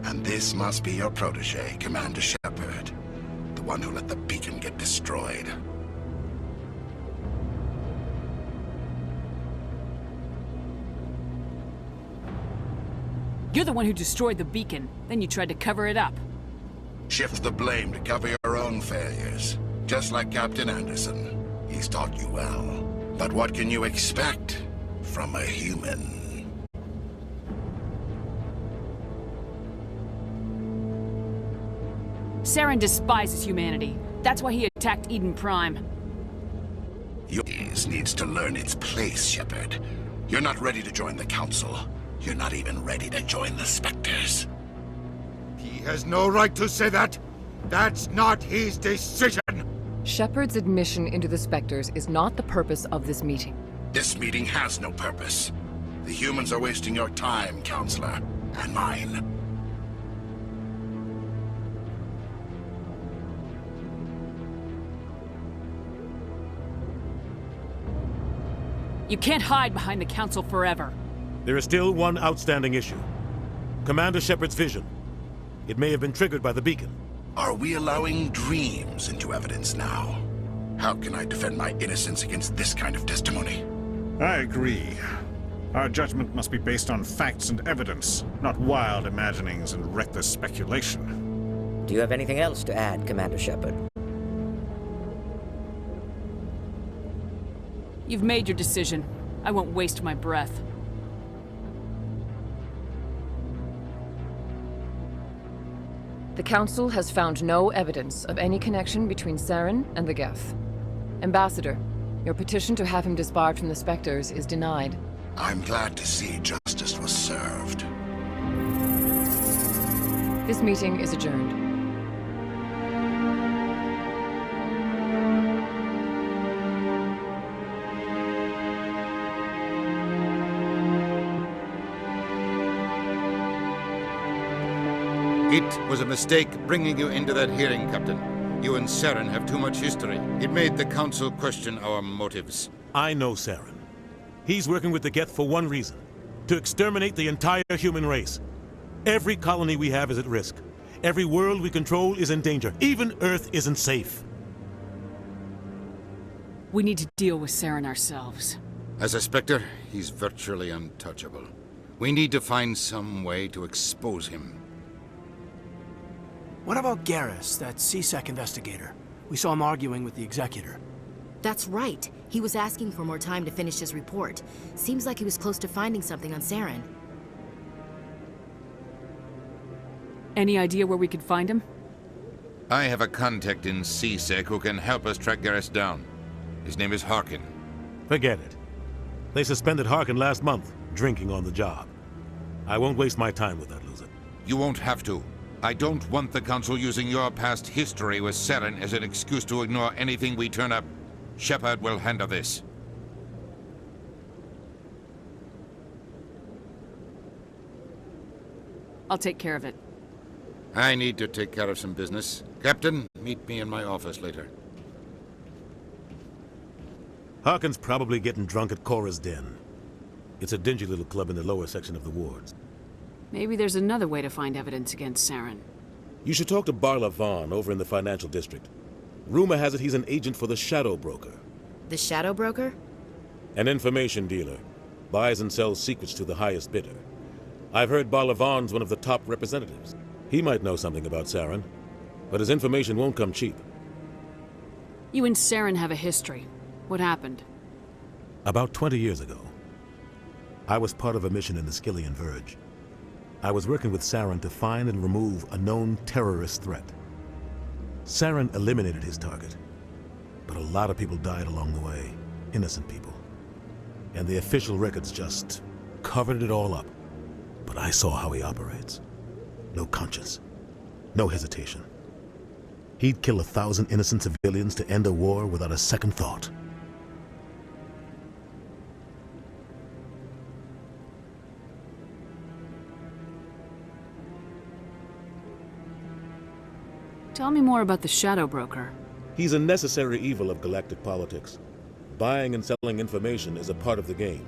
And this must be your protege, Commander Shepard, the one who let the beacon get destroyed. You're the one who destroyed the beacon. Then you tried to cover it up. Shift the blame to cover your own failures. Just like Captain Anderson. He's taught you well. But what can you expect from a human? Saren despises humanity. That's why he attacked Eden Prime. Yours needs to learn its place, Shepard. You're not ready to join the Council. You're not even ready to join the Spectres. He has no right to say that. That's not his decision. Shepard's admission into the Spectres is not the purpose of this meeting. This meeting has no purpose. The humans are wasting your time, Counselor, and mine. You can't hide behind the Council forever. There is still one outstanding issue. Commander Shepard's vision. It may have been triggered by the beacon. Are we allowing dreams into evidence now? How can I defend my innocence against this kind of testimony? I agree. Our judgment must be based on facts and evidence, not wild imaginings and reckless speculation. Do you have anything else to add, Commander Shepard? You've made your decision. I won't waste my breath. The Council has found no evidence of any connection between Saren and the Geth. Ambassador, your petition to have him disbarred from the Spectres is denied. I'm glad to see justice was served. This meeting is adjourned. It was a mistake bringing you into that hearing, Captain. You and Saren have too much history. It made the Council question our motives. I know Saren. He's working with the Geth for one reason. To exterminate the entire human race. Every colony we have is at risk. Every world we control is in danger. Even Earth isn't safe. We need to deal with Saren ourselves. As a Spectre, he's virtually untouchable. We need to find some way to expose him. What about Garrus, that CSEC investigator? We saw him arguing with the Executor. That's right. He was asking for more time to finish his report. Seems like he was close to finding something on Saren. Any idea where we could find him? I have a contact in CSEC who can help us track Garrus down. His name is Harkin. Forget it. They suspended Harkin last month, drinking on the job. I won't waste my time with that loser. You won't have to. I don't want the Council using your past history with Saren as an excuse to ignore anything we turn up. Shepard will handle this. I'll take care of it. I need to take care of some business. Captain, meet me in my office later. Harkin's probably getting drunk at Cora's Den. It's a dingy little club in the lower section of the wards. Maybe there's another way to find evidence against Saren. You should talk to Barla Vaughn over in the financial district. Rumor has it he's an agent for the Shadow Broker. The Shadow Broker? An information dealer. Buys and sells secrets to the highest bidder. I've heard Barla Vaughn's one of the top representatives. He might know something about Saren, but his information won't come cheap. You and Saren have a history. What happened? About 20 years ago, I was part of a mission in the Skillian Verge. I was working with Saren to find and remove a known terrorist threat. Saren eliminated his target, but a lot of people died along the way, innocent people. And the official records just covered it all up. But I saw how he operates. No conscience, no hesitation. He'd kill 1,000 innocent civilians to end a war without a second thought. Tell me more about the Shadow Broker. He's a necessary evil of galactic politics. Buying and selling information is a part of the game,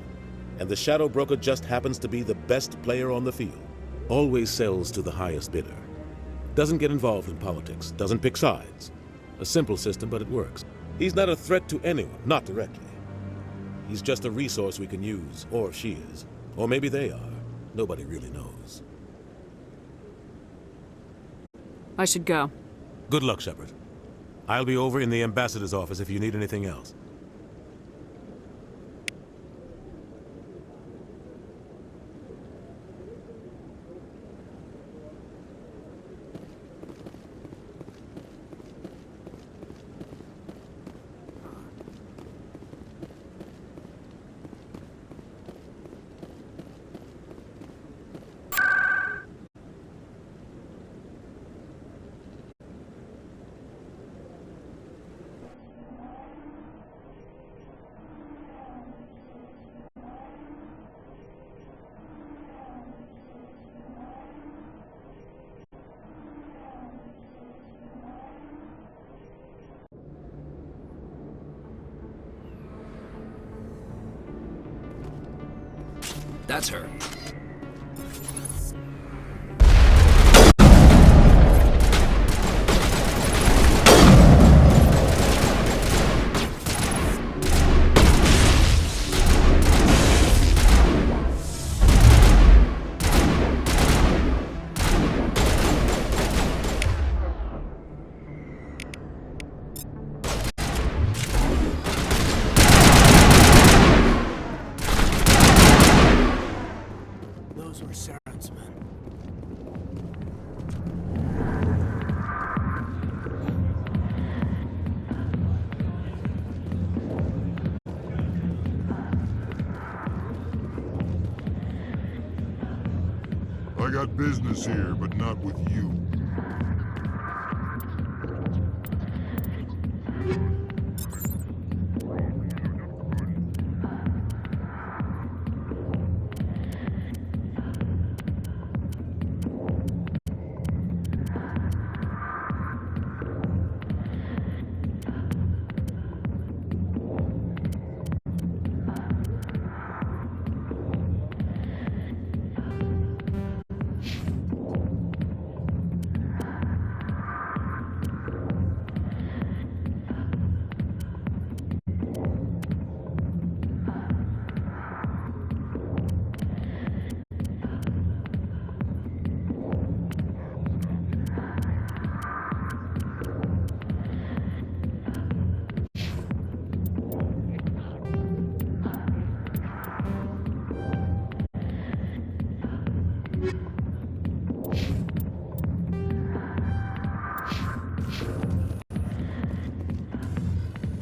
and the Shadow Broker just happens to be the best player on the field. Always sells to the highest bidder. Doesn't get involved in politics, doesn't pick sides. A simple system, but it works. He's not a threat to anyone, not directly. He's just a resource we can use, or she is. Or maybe they are. Nobody really knows. I should go. Good luck, Shepard. I'll be over in the Ambassador's office if you need anything else. That's her. Those were Saren's men. I got business here, but not with you.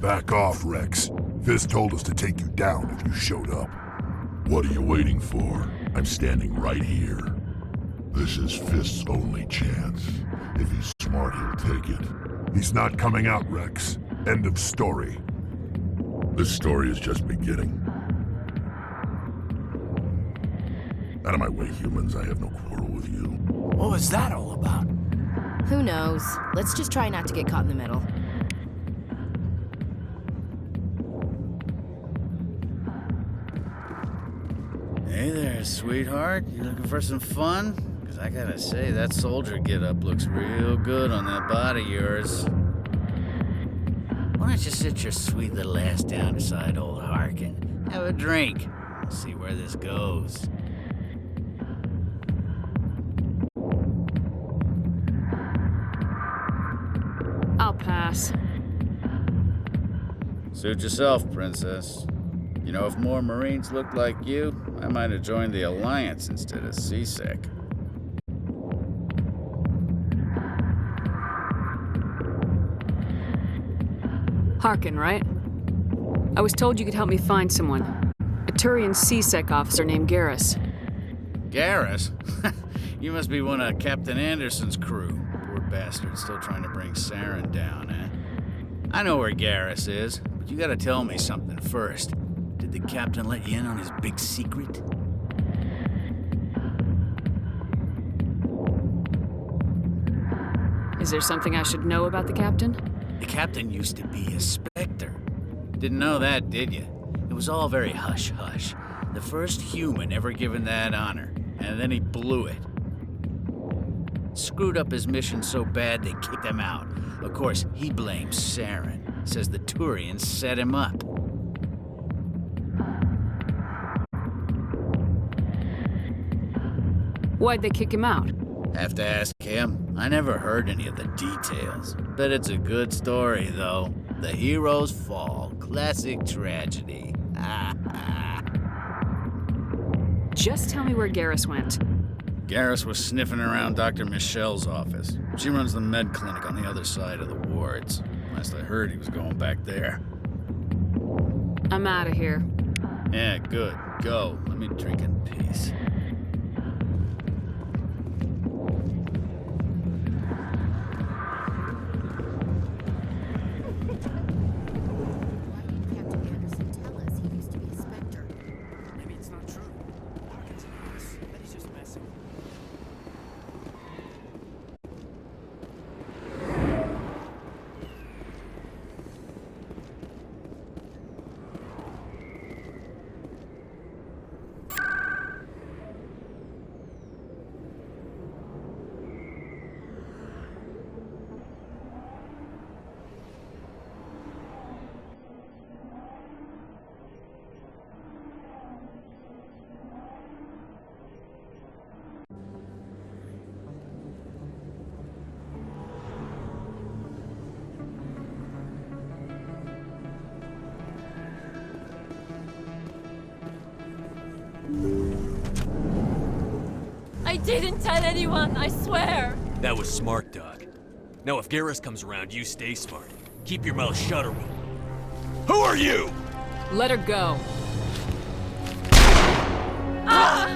Back off, Rex. Fist told us to take you down if you showed up. What are you waiting for? I'm standing right here. This is Fist's only chance. If he's smart, he'll take it. He's not coming out, Rex. End of story. This story is just beginning. Out of my way, humans. I have no quarrel with you. What was that all about? Who knows? Let's just try not to get caught in the middle. Hey there, sweetheart. You looking for some fun? Because I gotta say, that soldier getup looks real good on that body of yours. Why don't you sit your sweet little ass down beside old Harkin? Have a drink. We'll see where this goes. I'll pass. Suit yourself, princess. You know, if more Marines looked like you, I might have joined the Alliance instead of CSEC. Harkin, right? I was told you could help me find someone. A Turian CSEC officer named Garrus. Garrus? You must be one of Captain Anderson's crew. Poor bastard, still trying to bring Saren down, eh? I know where Garrus is, but you gotta tell me something first. Did the captain let you in on his big secret? Is there something I should know about the captain? The captain used to be a Spectre. Didn't know that, did you? It was all very hush-hush. The first human ever given that honor, and then he blew it. Screwed up his mission so bad they kicked him out. Of course, he blames Saren. Says the Turians set him up. Why'd they kick him out? Have to ask him. I never heard any of the details. Bet it's a good story, though. The heroes fall. Classic tragedy. Just tell me where Garrus went. Garrus was sniffing around Dr. Michelle's office. She runs the med clinic on the other side of the wards. Last I heard, he was going back there. I'm out of here. Yeah, good. Go. Let me drink in peace. I didn't tell anyone, I swear! That was smart, Doc. Now if Garrus comes around, you stay smart. Keep your mouth shut or we'll... Who are you? Let her go. Ah!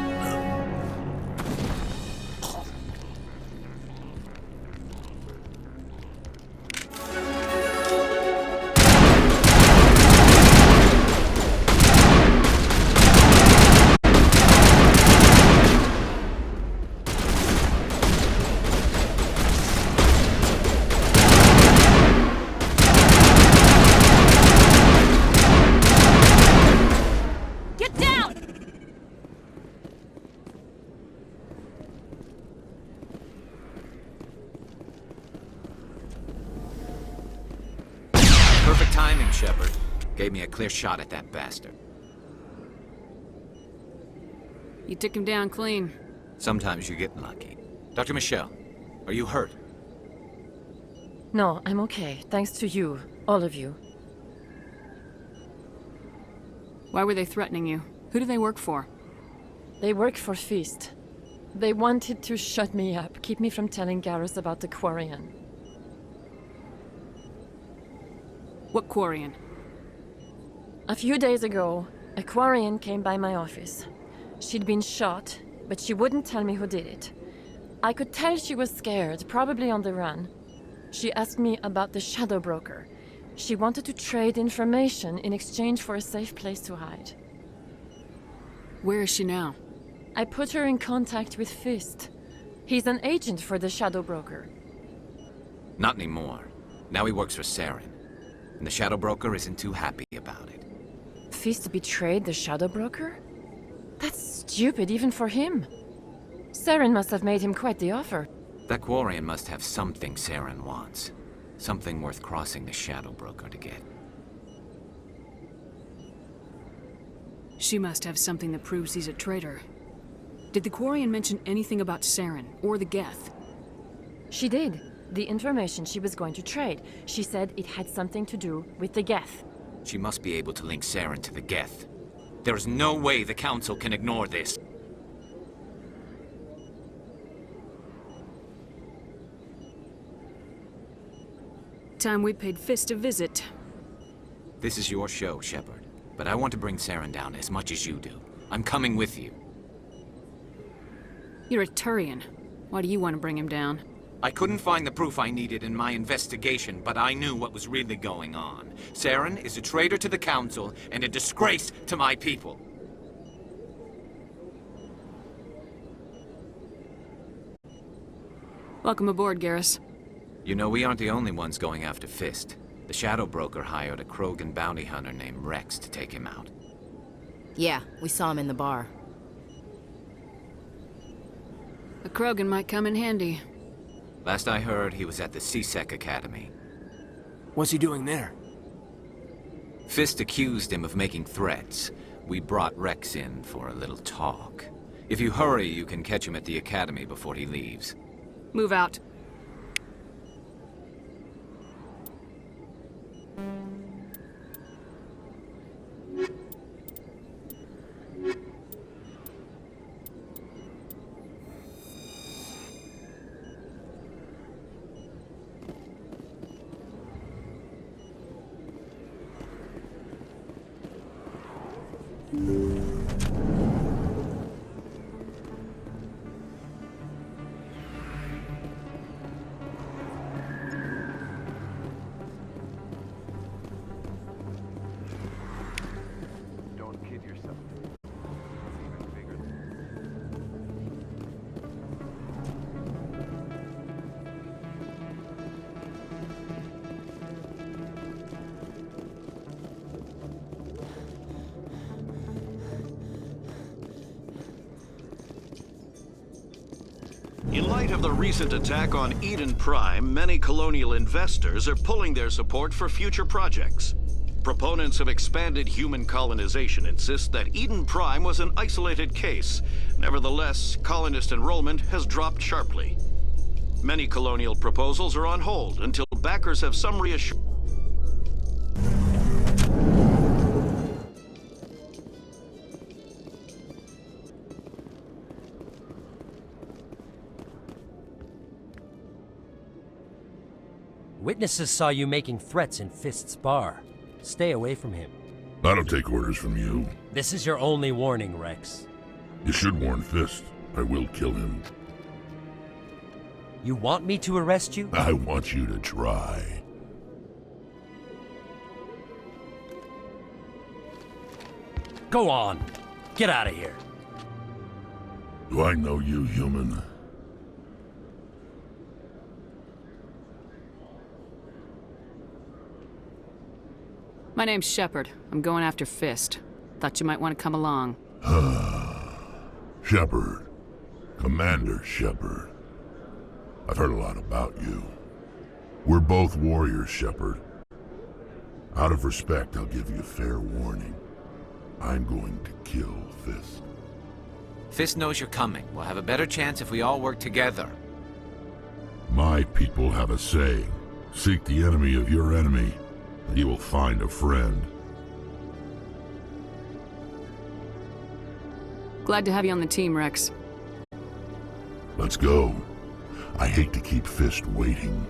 Shepard. Gave me a clear shot at that bastard. You took him down clean. Sometimes you get lucky. Dr. Michelle, are you hurt? No, I'm okay. Thanks to you. All of you. Why were they threatening you? Who do they work for? They work for Feast. They wanted to shut me up, keep me from telling Garrus about the Quarian. What Quarian? A few days ago, a Quarian came by my office. She'd been shot, but she wouldn't tell me who did it. I could tell she was scared, probably on the run. She asked me about the Shadow Broker. She wanted to trade information in exchange for a safe place to hide. Where is she now? I put her in contact with Fist. He's an agent for the Shadow Broker. Not anymore. Now he works for Saren. And the Shadow Broker isn't too happy about it. Fist betrayed the Shadow Broker? That's stupid even for him. Saren must have made him quite the offer. That Quarian must have something Saren wants. Something worth crossing the Shadow Broker to get. She must have something that proves he's a traitor. Did the Quarian mention anything about Saren or the Geth? She did. The information she was going to trade. She said it had something to do with the Geth. She must be able to link Saren to the Geth. There is no way the Council can ignore this. Time we paid Fist a visit. This is your show, Shepard. But I want to bring Saren down as much as you do. I'm coming with you. You're a Turian. Why do you want to bring him down? I couldn't find the proof I needed in my investigation, but I knew what was really going on. Saren is a traitor to the Council and a disgrace to my people. Welcome aboard, Garrus. You know, we aren't the only ones going after Fist. The Shadow Broker hired a Krogan bounty hunter named Rex to take him out. Yeah, we saw him in the bar. A Krogan might come in handy. Last I heard, he was at the C-Sec Academy. What's he doing there? Fist accused him of making threats. We brought Rex in for a little talk. If you hurry, you can catch him at the Academy before he leaves. Move out. In light of the recent attack on Eden Prime, many colonial investors are pulling their support for future projects. Proponents of expanded human colonization insist that Eden Prime was an isolated case. Nevertheless, colonist enrollment has dropped sharply. Many colonial proposals are on hold until backers have some reassurance. Witnesses saw you making threats in Fist's bar. Stay away from him. I don't take orders from you. This is your only warning, Rex. You should warn Fist. I will kill him. You want me to arrest you? I want you to try. Go on. Get out of here. Do I know you, human? My name's Shepard. I'm going after Fist. Thought you might want to come along. Shepard. Commander Shepard. I've heard a lot about you. We're both warriors, Shepard. Out of respect, I'll give you a fair warning. I'm going to kill Fist. Fist knows you're coming. We'll have a better chance if we all work together. My people have a saying. Seek the enemy of your enemy, and you will find a friend. Glad to have you on the team, Rex. Let's go. I hate to keep Fist waiting.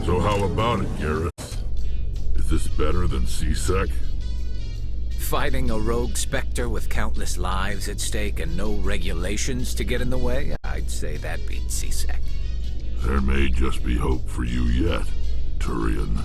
So how about it, Garrus? Is this better than C-Sec? Fighting a rogue Spectre with countless lives at stake and no regulations to get in the way? I'd say that beats C-Sec. There may just be hope for you yet, Turian.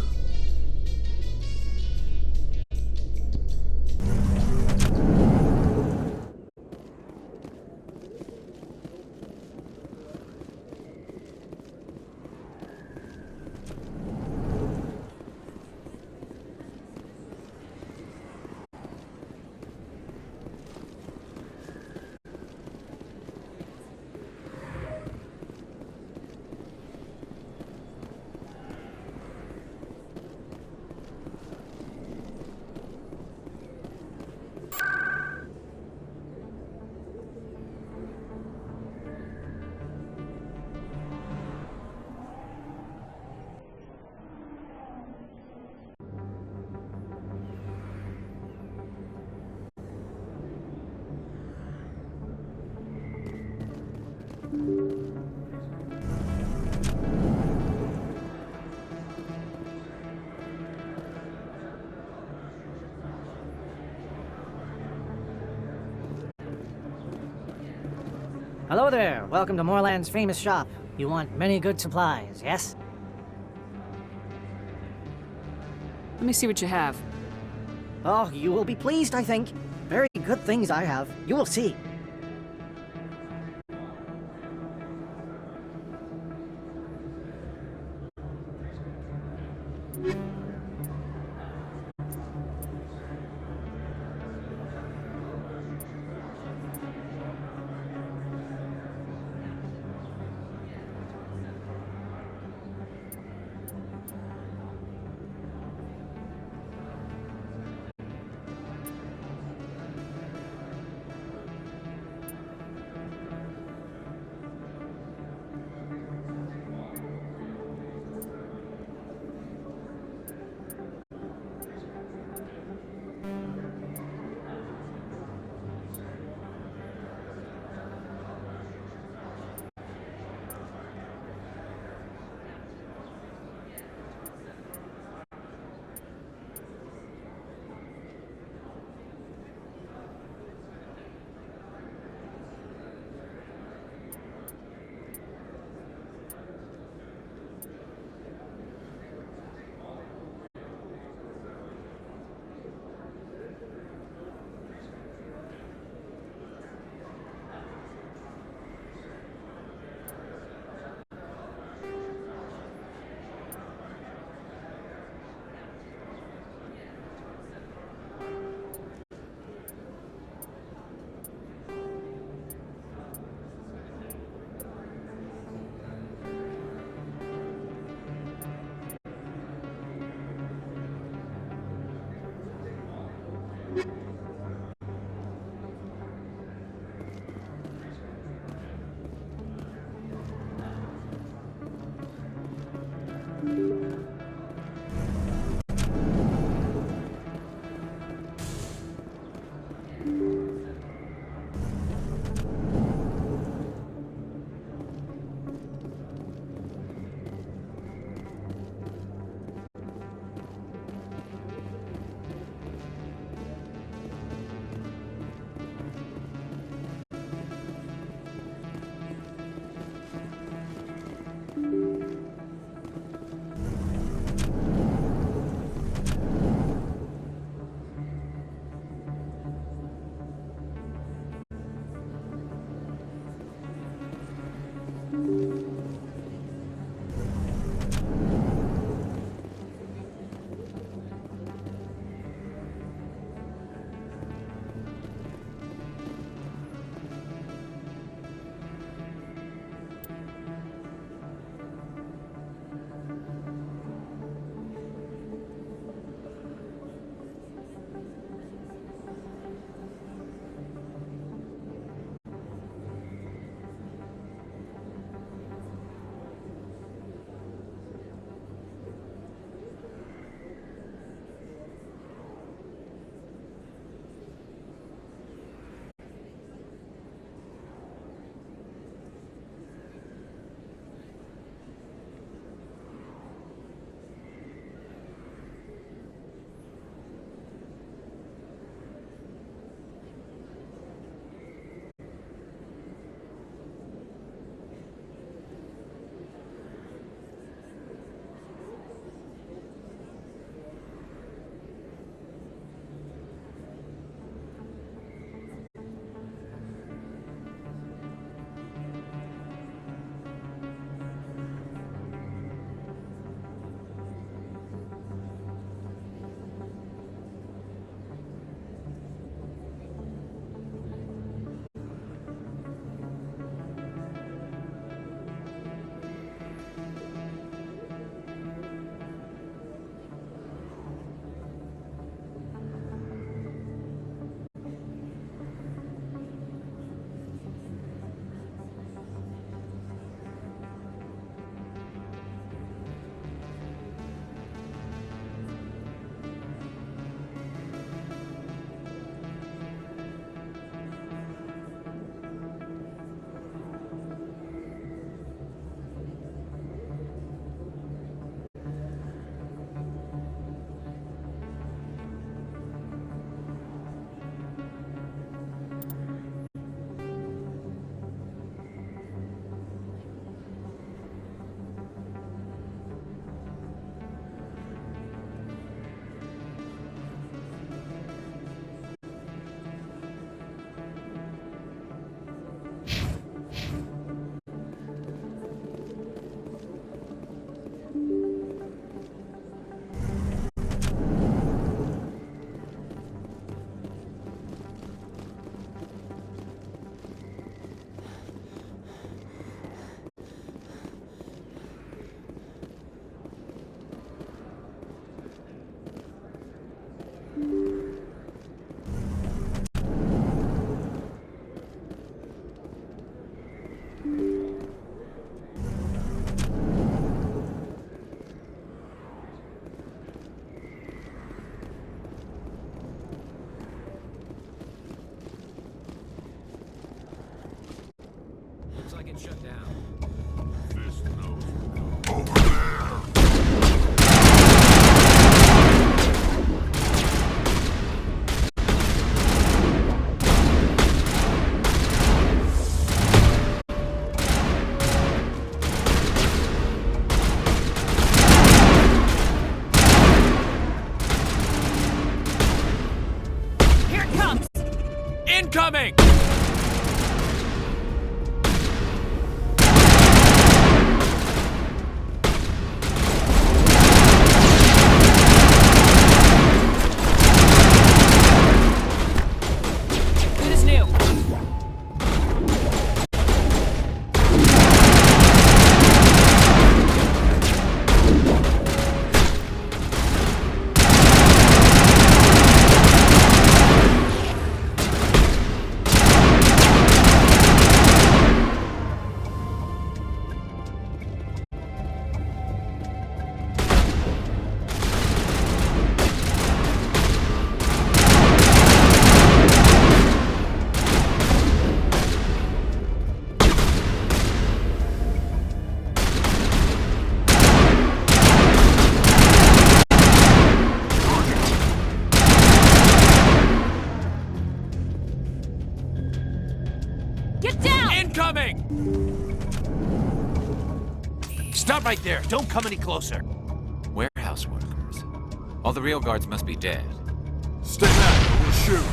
Hello there. Welcome to Moorland's famous shop. You want many good supplies, yes? Let me see what you have. Oh, you will be pleased, I think. Very good things I have. You will see. Shut down. Here it comes! Incoming! Get down! Incoming! Stop right there. Don't come any closer. Warehouse workers. All the real guards must be dead. Stay back or we'll shoot.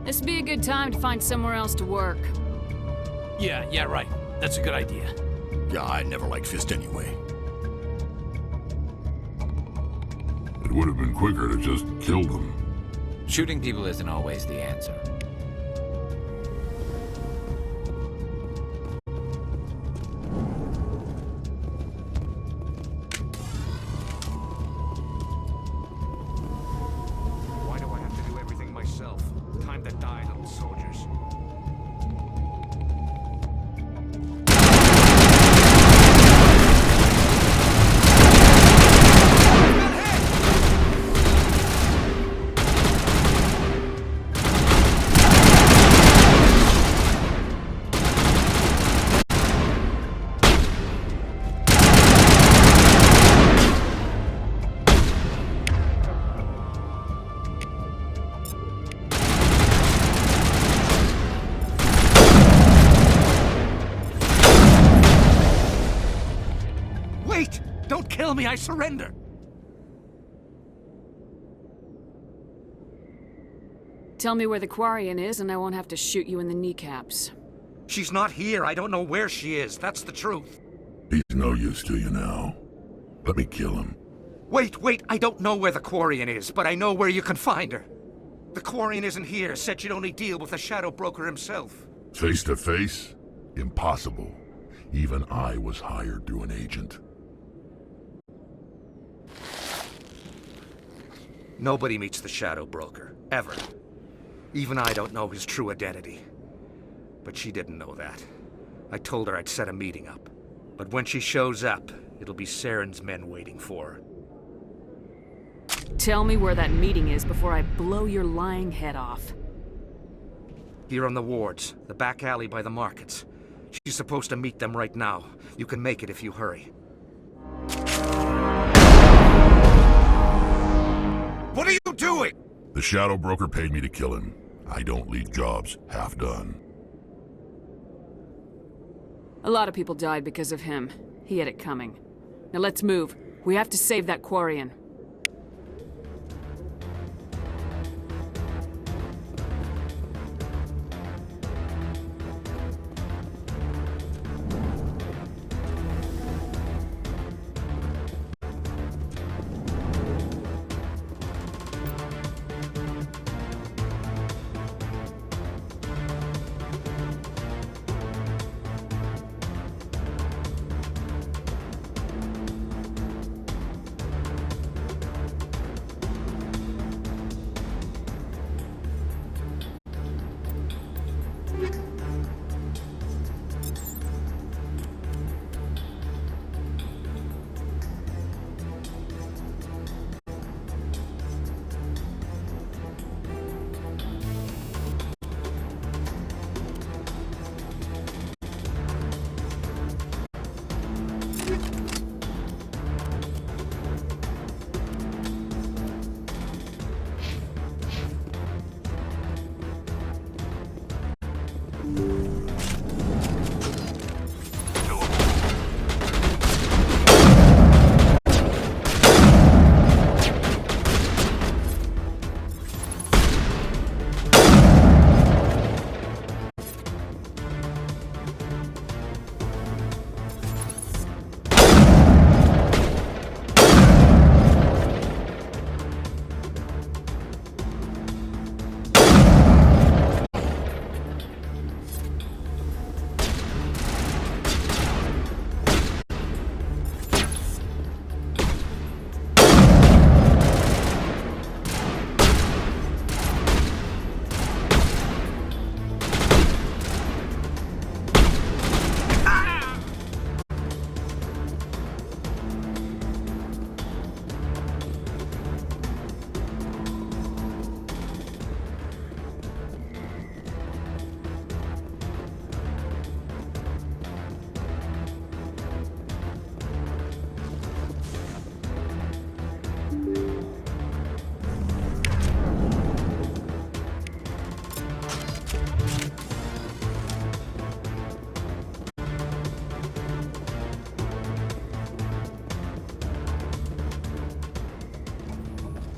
This'd be a good time to find somewhere else to work. Yeah, right. That's a good idea. Yeah, I never liked Fist anyway. It would have been quicker to just kill them. Shooting people isn't always the answer. Why do I have to do everything myself? Time to die, little soldiers. Wait! Don't kill me, I surrender! Tell me where the Quarian is and I won't have to shoot you in the kneecaps. She's not here. I don't know where she is. That's the truth. He's no use to you now. Let me kill him. Wait. I don't know where the Quarian is, but I know where you can find her. The Quarian isn't here. Said she'd only deal with the Shadow Broker himself. Face to face? Impossible. Even I was hired through an agent. Nobody meets the Shadow Broker. Ever. Even I don't know his true identity. But she didn't know that. I told her I'd set a meeting up. But when she shows up, it'll be Saren's men waiting for her. Tell me where that meeting is before I blow your lying head off. Here on the wards, the back alley by the markets. She's supposed to meet them right now. You can make it if you hurry. What are you doing? The Shadow Broker paid me to kill him. I don't leave jobs half done. A lot of people died because of him. He had it coming. Now let's move. We have to save that Quarian.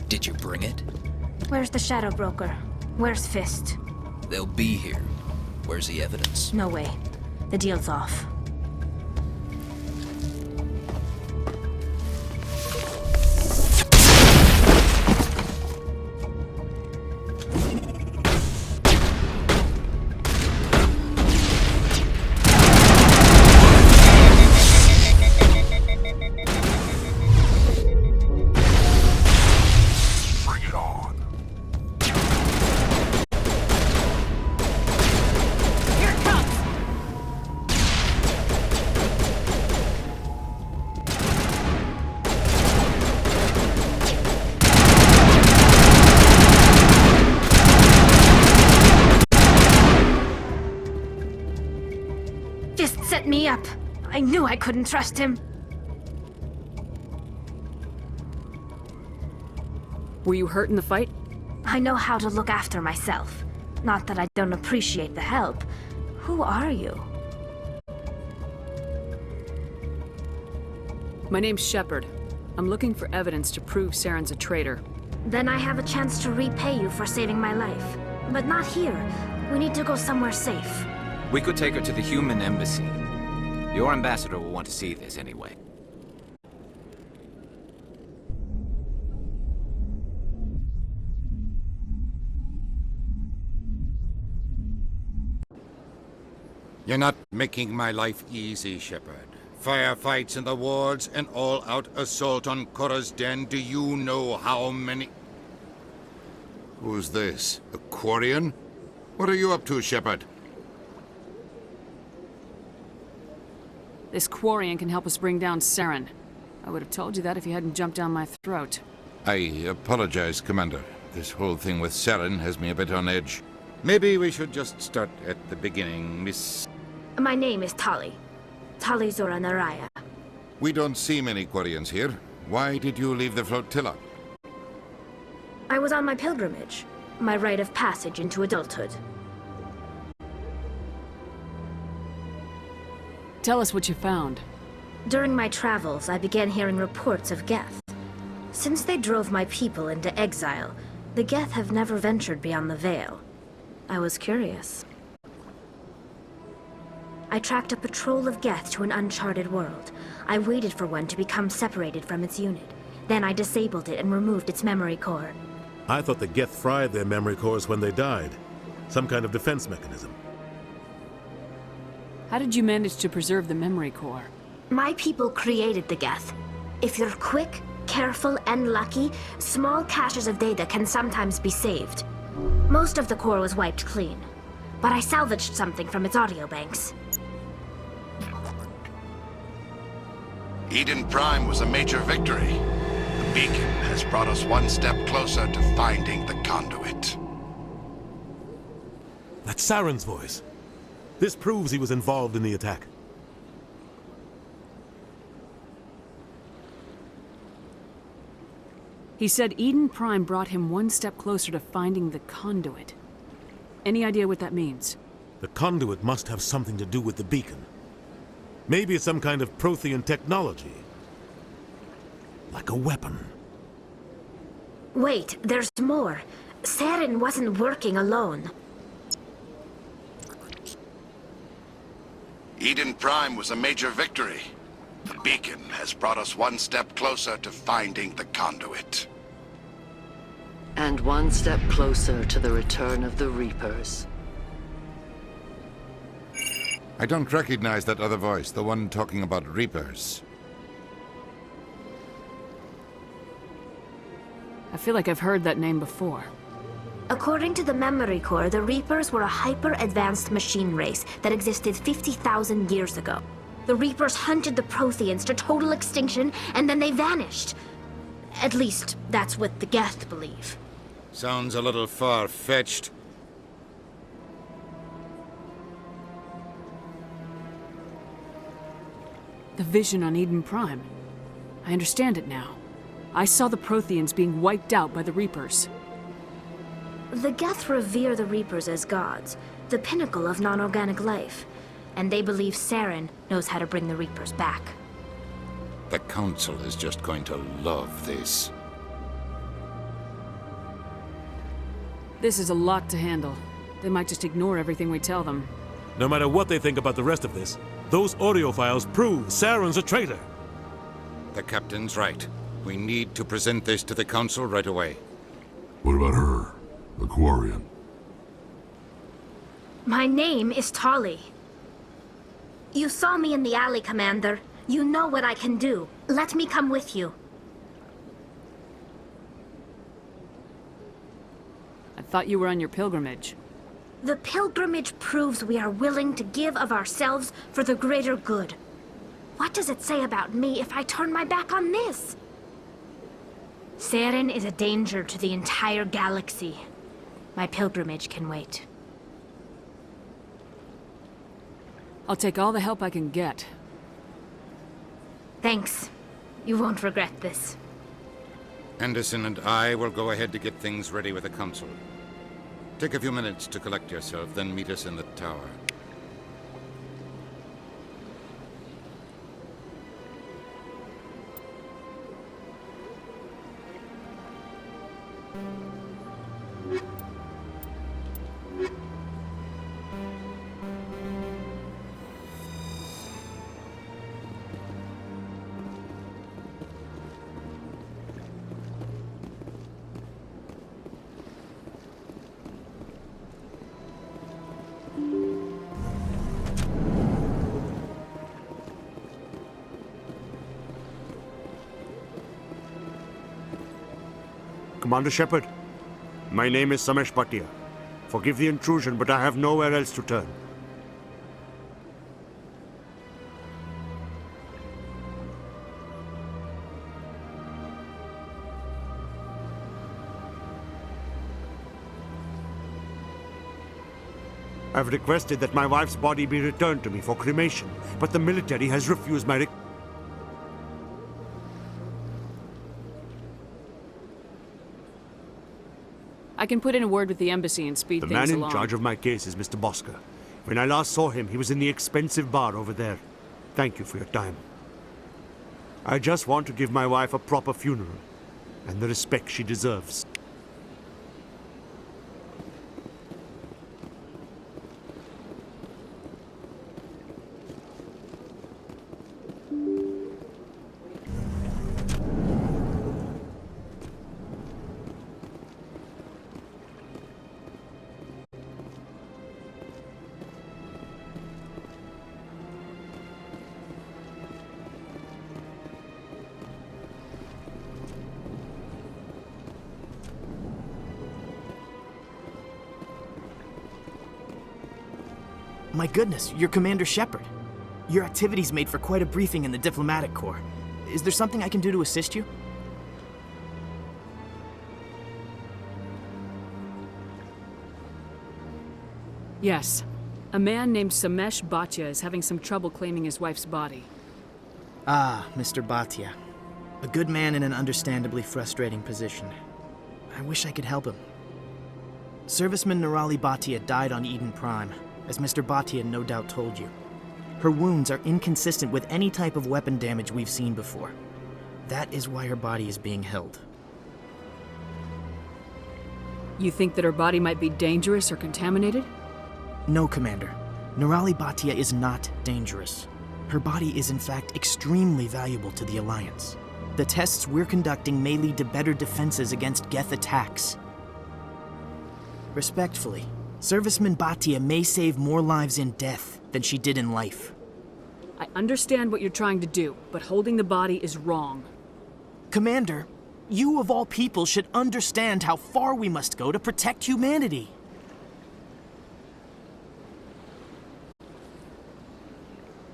Did you bring it? Where's the Shadow Broker? Where's Fist? They'll be here. Where's the evidence? No way. The deal's off. Fist set me up. I knew I couldn't trust him. Were you hurt in the fight? I know how to look after myself. Not that I don't appreciate the help. Who are you? My name's Shepard. I'm looking for evidence to prove Saren's a traitor. Then I have a chance to repay you for saving my life. But not here. We need to go somewhere safe. We could take her to the human embassy. Your ambassador will want to see this anyway. You're not making my life easy, Shepard. Firefights in the wards, an all-out assault on Korra's den. Do you know how many... Who's this? A Quarian? What are you up to, Shepard? This Quarian can help us bring down Saren. I would have told you that if you hadn't jumped down my throat. I apologize, Commander. This whole thing with Saren has me a bit on edge. Maybe we should just start at the beginning, Miss... My name is Tali. Tali Zora Naraya. We don't see many Quarians here. Why did you leave the flotilla? I was on my pilgrimage. My rite of passage into adulthood. Tell us what you found. During my travels, I began hearing reports of Geth. Since they drove my people into exile, the Geth have never ventured beyond the Veil. I was curious. I tracked a patrol of Geth to an uncharted world. I waited for one to become separated from its unit. Then I disabled it and removed its memory core. I thought the Geth fried their memory cores when they died. Some kind of defense mechanism. How did you manage to preserve the memory core? My people created the Geth. If you're quick, careful, and lucky, small caches of data can sometimes be saved. Most of the core was wiped clean, but I salvaged something from its audio banks. Eden Prime was a major victory. The beacon has brought us one step closer to finding the conduit. That's Saren's voice. This proves he was involved in the attack. He said Eden Prime brought him one step closer to finding the conduit. Any idea what that means? The conduit must have something to do with the beacon. Maybe it's some kind of Prothean technology. Like a weapon. Wait, there's more. Saren wasn't working alone. Eden Prime was a major victory. The beacon has brought us one step closer to finding the conduit. And one step closer to the return of the Reapers. I don't recognize that other voice, the one talking about Reapers. I feel like I've heard that name before. According to the memory core, the Reapers were a hyper-advanced machine race that existed 50,000 years ago. The Reapers hunted the Protheans to total extinction, and then they vanished. At least, that's what the Geth believe. Sounds a little far-fetched. The vision on Eden Prime. I understand it now. I saw the Protheans being wiped out by the Reapers. The Geth revere the Reapers as gods, the pinnacle of non-organic life. And they believe Saren knows how to bring the Reapers back. The Council is just going to love this. This is a lot to handle. They might just ignore everything we tell them. No matter what they think about the rest of this, those audio files prove Saren's a traitor. The captain's right. We need to present this to the council right away. What about her? The Quarian? My name is Tali. You saw me in the alley, Commander. You know what I can do. Let me come with you. I thought you were on your pilgrimage. The pilgrimage proves we are willing to give of ourselves for the greater good. What does it say about me if I turn my back on this? Saren is a danger to the entire galaxy. My pilgrimage can wait. I'll take all the help I can get. Thanks. You won't regret this. Anderson and I will go ahead to get things ready with the council. Take a few minutes to collect yourself, then meet us in the tower. Commander Shepard, my name is Samesh Bhatia. Forgive the intrusion, but I have nowhere else to turn. I've requested that my wife's body be returned to me for cremation, but the military has refused my request. I can put in a word with the embassy and speed The things man in along. charge of my case is Mr. Bosker. When I last saw him, he was in the expensive bar over there. Thank you for your time. I just want to give my wife a proper funeral, and the respect she deserves. My goodness, you're Commander Shepard. Your activities made for quite a briefing in the Diplomatic Corps. Is there something I can do to assist you? Yes. A man named Samesh Bhatia is having some trouble claiming his wife's body. Ah, Mr. Bhatia. A good man in an understandably frustrating position. I wish I could help him. Serviceman Nirali Bhatia died on Eden Prime, as Mr. Bhatia no doubt told you. Her wounds are inconsistent with any type of weapon damage we've seen before. That is why her body is being held. You think that her body might be dangerous or contaminated? No, Commander. Nirali Bhatia is not dangerous. Her body is in fact extremely valuable to the Alliance. The tests we're conducting may lead to better defenses against Geth attacks. Respectfully, Serviceman Bhatia may save more lives in death than she did in life. I understand what you're trying to do, but holding the body is wrong. Commander, you of all people should understand how far we must go to protect humanity.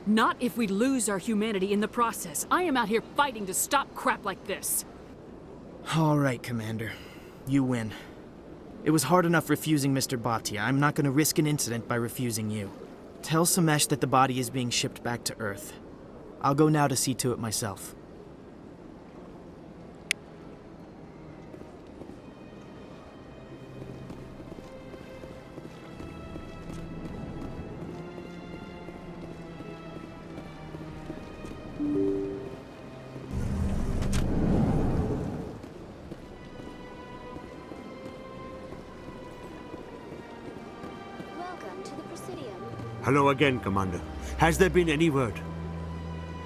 Not if we lose our humanity in the process. I am out here fighting to stop crap like this. All right, Commander. You win. It was hard enough refusing Mr. Bhatia. I'm not going to risk an incident by refusing you. Tell Samesh that the body is being shipped back to Earth. I'll go now to see to it myself. Hello again, Commander. Has there been any word?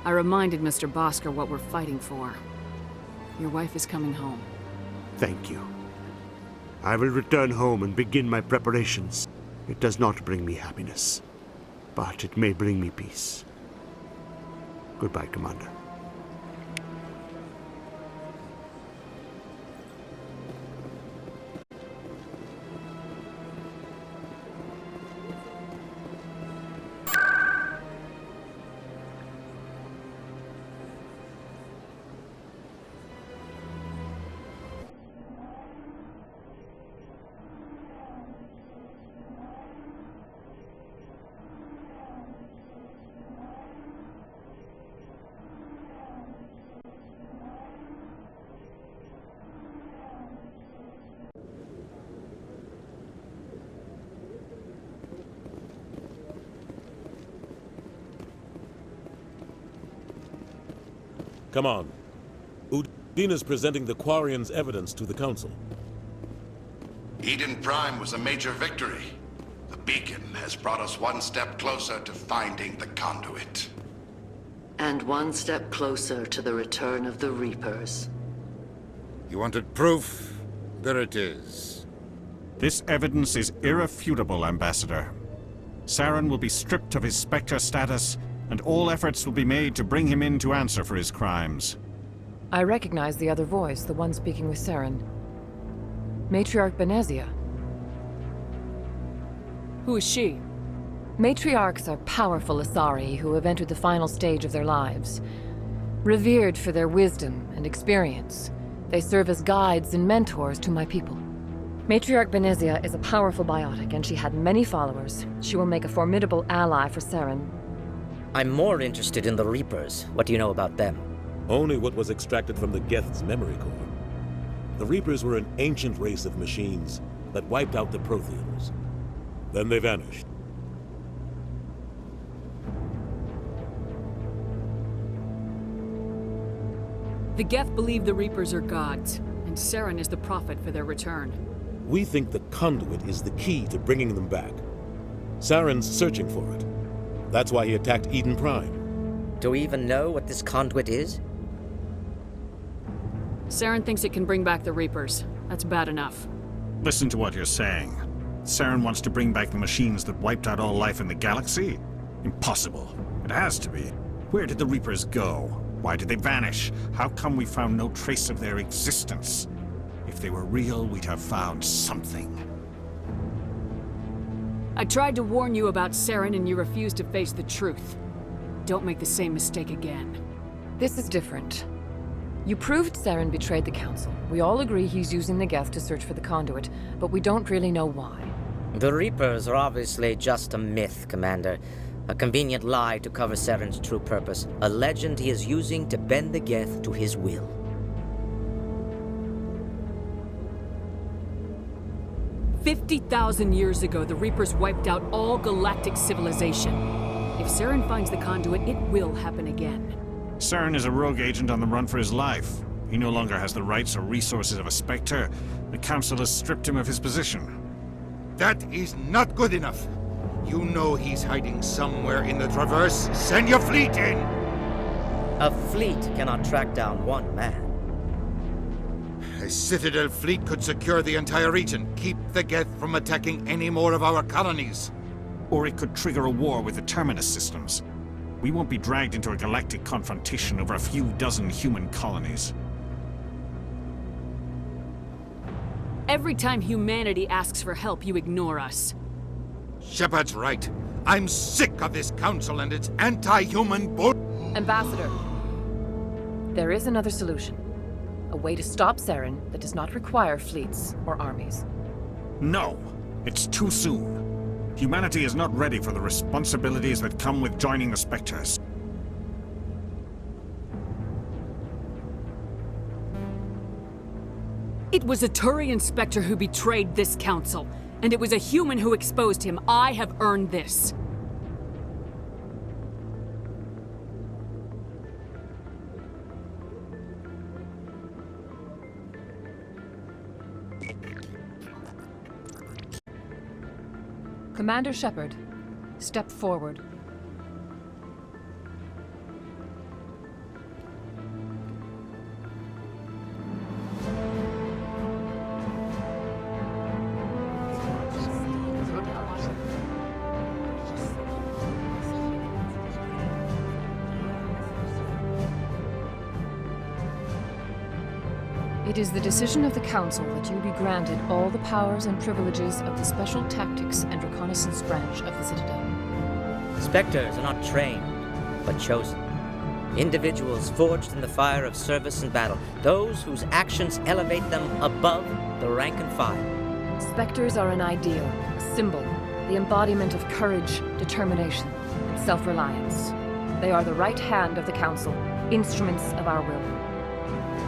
I reminded Mr. Bosker what we're fighting for. Your wife is coming home. Thank you. I will return home and begin my preparations. It does not bring me happiness, but it may bring me peace. Goodbye, Commander. Come on. Udina's presenting the Quarians' evidence to the Council. Eden Prime was a major victory. The beacon has brought us one step closer to finding the conduit. And one step closer to the return of the Reapers. You wanted proof? There it is. This evidence is irrefutable, Ambassador. Saren will be stripped of his Spectre status, and all efforts will be made to bring him in to answer for his crimes. I recognize the other voice, the one speaking with Saren. Matriarch Benezia. Who is she? Matriarchs are powerful Asari who have entered the final stage of their lives. Revered for their wisdom and experience, they serve as guides and mentors to my people. Matriarch Benezia is a powerful biotic, and she had many followers. She will make a formidable ally for Saren. I'm more interested in the Reapers. What do you know about them? Only what was extracted from the Geth's memory core. The Reapers were an ancient race of machines that wiped out the Protheans. Then they vanished. The Geth believe the Reapers are gods, and Saren is the prophet for their return. We think the conduit is the key to bringing them back. Saren's searching for it. That's why he attacked Eden Prime. Do we even know what this conduit is? Saren thinks it can bring back the Reapers. That's bad enough. Listen to what you're saying. Saren wants to bring back the machines that wiped out all life in the galaxy? Impossible. It has to be. Where did the Reapers go? Why did they vanish? How come we found no trace of their existence? If they were real, we'd have found something. I tried to warn you about Saren and you refused to face the truth. Don't make the same mistake again. This is different. You proved Saren betrayed the Council. We all agree he's using the Geth to search for the conduit, but we don't really know why. The Reapers are obviously just a myth, Commander. A convenient lie to cover Saren's true purpose. A legend he is using to bend the Geth to his will. "50,000 years ago, the Reapers wiped out all galactic civilization. If Saren finds the conduit, it will happen again. Saren is a rogue agent on the run for his life. He no longer has the rights or resources of a Spectre. The Council has stripped him of his position. That is not good enough. You know he's hiding somewhere in the Traverse. Send your fleet in! A fleet cannot track down one man. A Citadel fleet could secure the entire region, keep the Geth from attacking any more of our colonies. Or it could trigger a war with the Terminus systems. We won't be dragged into a galactic confrontation over a few dozen human colonies. Every time humanity asks for help, you ignore us. Shepard's right. I'm sick of this council and its anti-human bull— Ambassador, there is another solution. A way to stop Saren that does not require fleets or armies. No, it's too soon. Humanity is not ready for the responsibilities that come with joining the Spectres. It was a Turian Spectre who betrayed this council, and it was a human who exposed him. I have earned this. Commander Shepard, Step forward. It is the decision of the Council that you be granted all the powers and privileges of the Special Tactics and Reconnaissance Branch of the Citadel. Spectres are not trained, but chosen. Individuals forged in the fire of service and battle, those whose actions elevate them above the rank and file. Spectres are an ideal, a symbol, the embodiment of courage, determination, and self-reliance. They are the right hand of the Council, instruments of our will.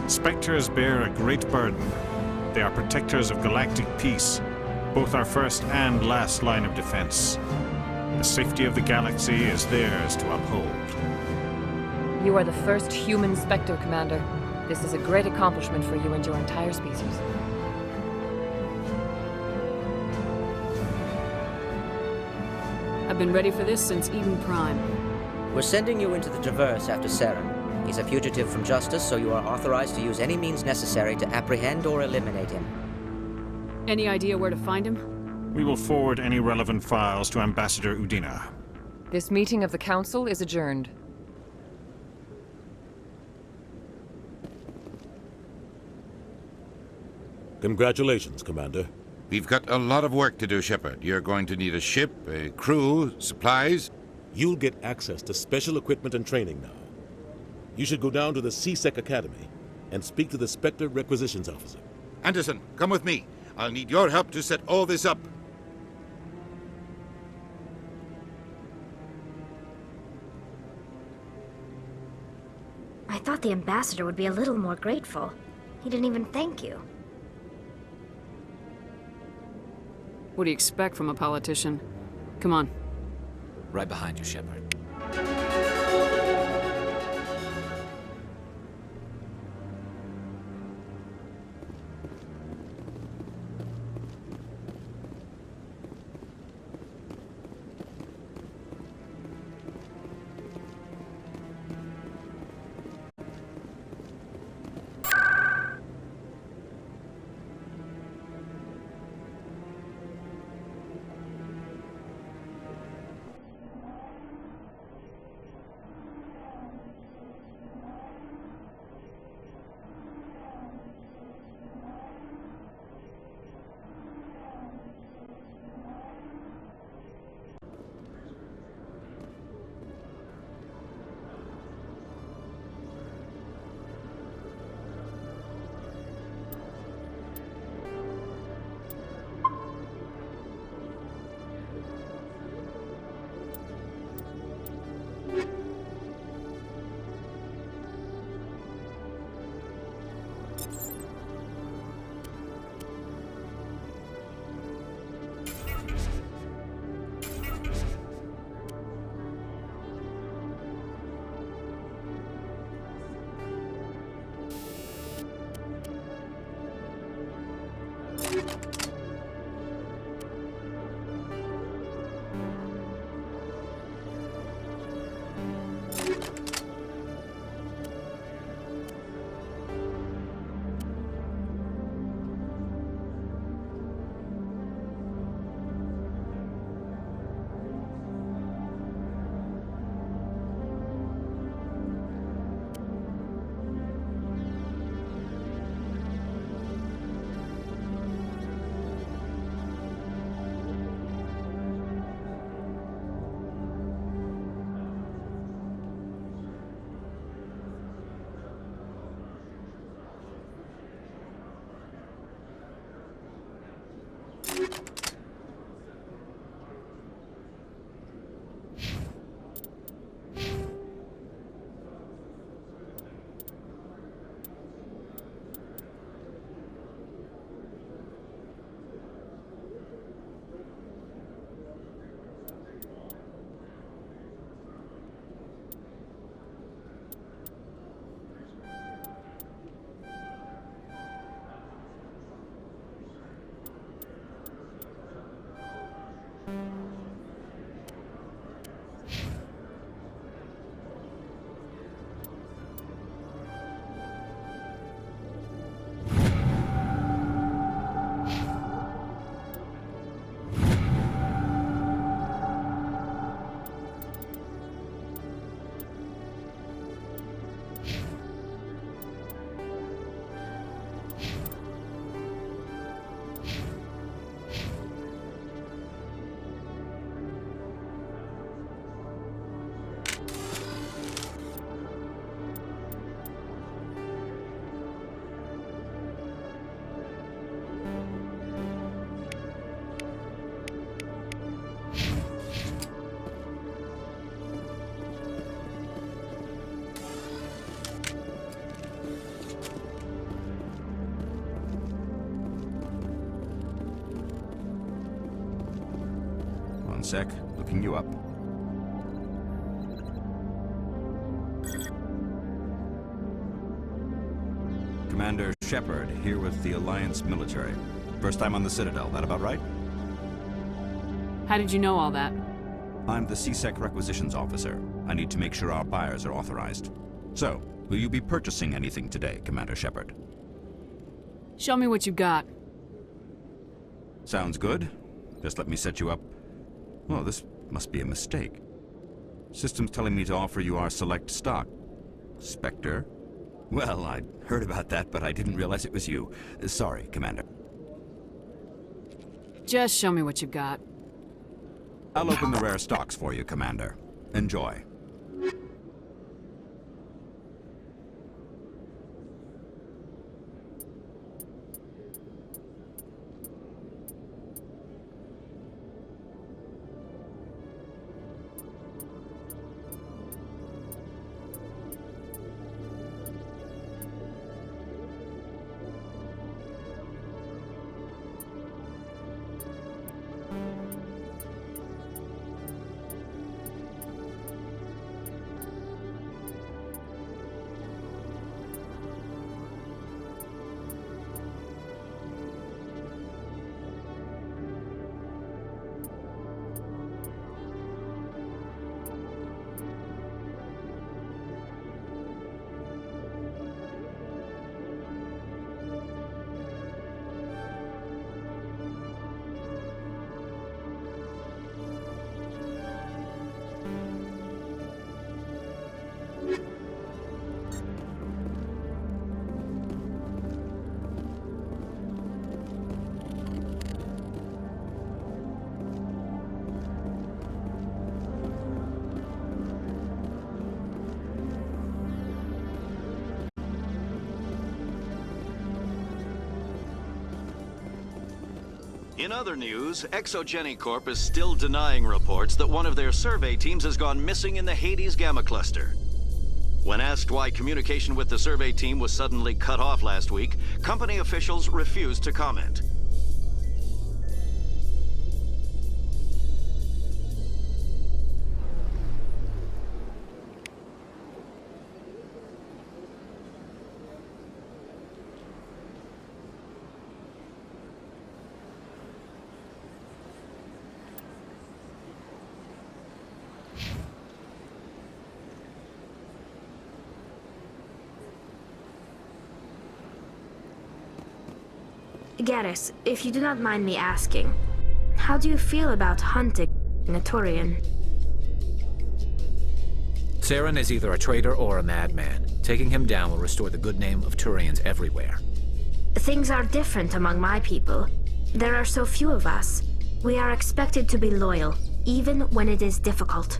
Spectres bear a great burden. They are protectors of galactic peace, both our first and last line of defense. The safety of the galaxy is theirs to uphold. You are the first human Spectre, Commander. This is a great accomplishment for you and your entire species. I've been ready for this since Eden Prime. We're sending you into the Traverse after Saren. He's a fugitive from justice, so you are authorized to use any means necessary to apprehend or eliminate him. Any idea where to find him? We will forward any relevant files to Ambassador Udina. This meeting of the Council is adjourned. Congratulations, Commander. We've got a lot of work to do, Shepard. You're going to need a ship, a crew, supplies. You'll get access to special equipment and training now. You should go down to the C-Sec Academy and speak to the Spectre Requisitions Officer. Anderson, come with me. I'll need your help to set all this up. I thought the ambassador would be a little more grateful. He didn't even thank you. What do you expect from a politician? Come on. Right behind you, Shepard. One sec. Looking you up. Commander Shepard, here with the Alliance military. First time on the Citadel, that about right? How did you know all that? I'm the CSEC requisitions officer. I need to make sure our buyers are authorized. So, will you be purchasing anything today, Commander Shepard? Show me what you got. Sounds good. Just let me set you up. Oh, this must be a mistake. System's telling me to offer you our select stock. Spectre? Well, I'd heard about that, but I didn't realize it was you. Sorry, Commander. Just show me what you got. I'll open the rare stocks for you, Commander. Enjoy. In other news, Exogeny Corp is still denying reports that one of their survey teams has gone missing in the Hades Gamma Cluster. When asked why communication with the survey team was suddenly cut off last week, company officials refused to comment. Garrus, if you do not mind me asking, how do you feel about hunting a Turian? Saren is either a traitor or a madman. Taking him down will restore the good name of Turians everywhere. Things are different among my people. There are so few of us. We are expected to be loyal, even when it is difficult.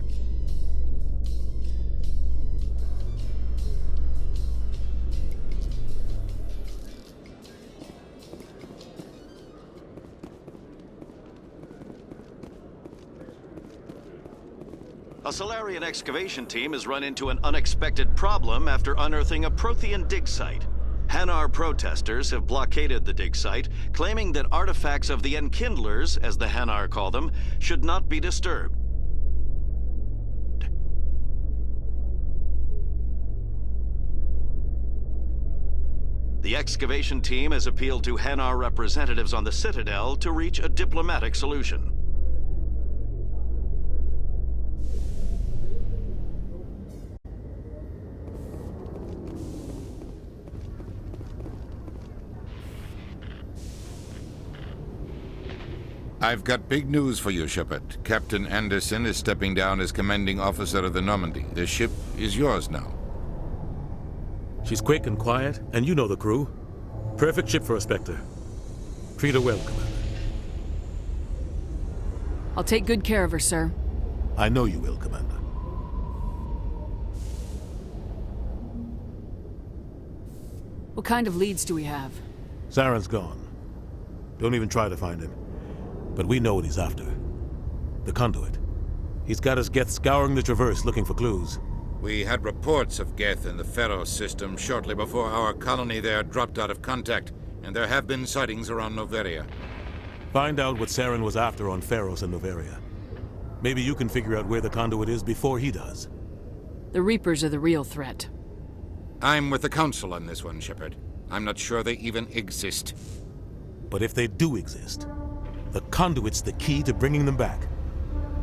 A Salarian excavation team has run into an unexpected problem after unearthing a Prothean dig site. Hanar protesters have blockaded the dig site, claiming that artifacts of the Enkindlers, as the Hanar call them, should not be disturbed. The excavation team has appealed to Hanar representatives on the Citadel to reach a diplomatic solution. I've got big news for you, Shepard. Captain Anderson is stepping down as commanding officer of the Normandy. The ship is yours now. She's quick and quiet, and you know the crew. Perfect ship for a Spectre. Treat her well, Commander. I'll take good care of her, sir. I know you will, Commander. What kind of leads do we have? Saren's gone. Don't even try to find him. But we know what he's after. The Conduit. He's got his Geth scouring the Traverse looking for clues. We had reports of Geth in the Pharos system shortly before our colony there dropped out of contact, and there have been sightings around Noveria. Find out what Saren was after on Pharos and Noveria. Maybe you can figure out where the conduit is before he does. The Reapers are the real threat. I'm with the Council on this one, Shepard. I'm not sure they even exist. But if they do exist, the conduit's the key to bringing them back.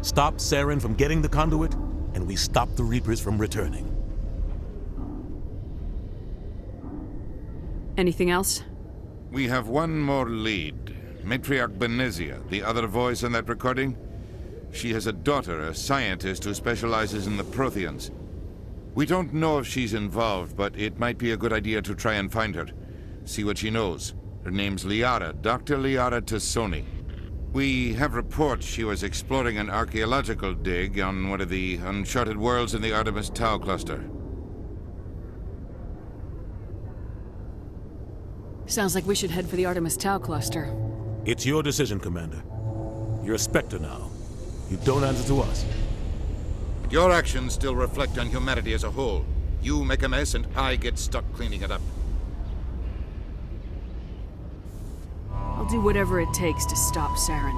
Stop Saren from getting the conduit, and we stop the Reapers from returning. Anything else? We have one more lead. Matriarch Benezia, the other voice in that recording. She has a daughter, a scientist who specializes in the Protheans. We don't know if she's involved, but it might be a good idea to try and find her. See what she knows. Her name's Liara, Dr. Liara Tassoni. We have reports she was exploring an archaeological dig on one of the uncharted worlds in the Artemis Tau cluster. Sounds like we should head for the Artemis Tau cluster. It's your decision, Commander. You're a Spectre now. You don't answer to us. Your actions still reflect on humanity as a whole. You make a mess and I get stuck cleaning it up. I'll do whatever it takes to stop Saren.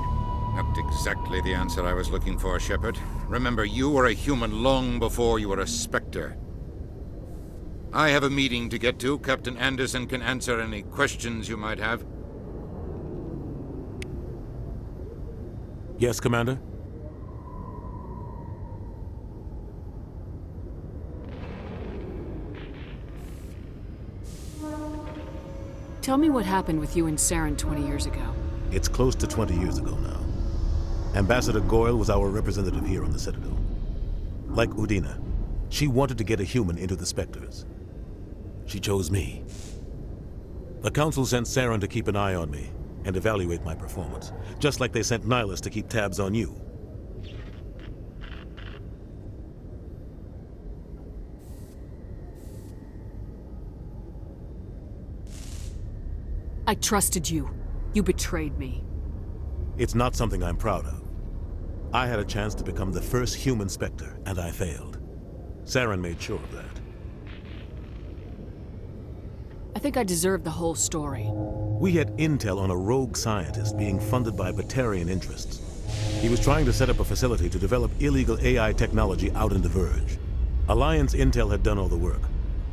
Not exactly the answer I was looking for, Shepard. Remember, you were a human long before you were a Spectre. I have a meeting to get to. Captain Anderson can answer any questions you might have. Yes, Commander? Tell me what happened with you and Saren 20 years ago. It's close to 20 years ago now. Ambassador Goyle was our representative here on the Citadel. Like Udina, she wanted to get a human into the Spectres. She chose me. The Council sent Saren to keep an eye on me and evaluate my performance, just like they sent Nihilus to keep tabs on you. I trusted you. You betrayed me. It's not something I'm proud of. I had a chance to become the first human Spectre, and I failed. Saren made sure of that. I think I deserve the whole story. We had intel on a rogue scientist being funded by Batarian interests. He was trying to set up a facility to develop illegal AI technology out in the Verge. Alliance intel had done all the work,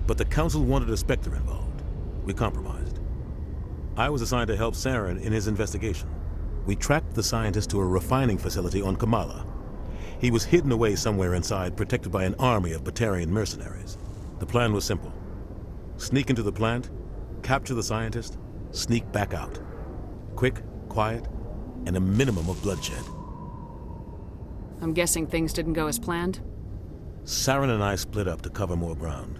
but the Council wanted a Spectre involved. We compromised. I was assigned to help Saren in his investigation. We tracked the scientist to a refining facility on Kamala. He was hidden away somewhere inside, protected by an army of Batarian mercenaries. The plan was simple. Sneak into the plant, capture the scientist, sneak back out. Quick, quiet, and a minimum of bloodshed. I'm guessing things didn't go as planned? Saren and I split up to cover more ground.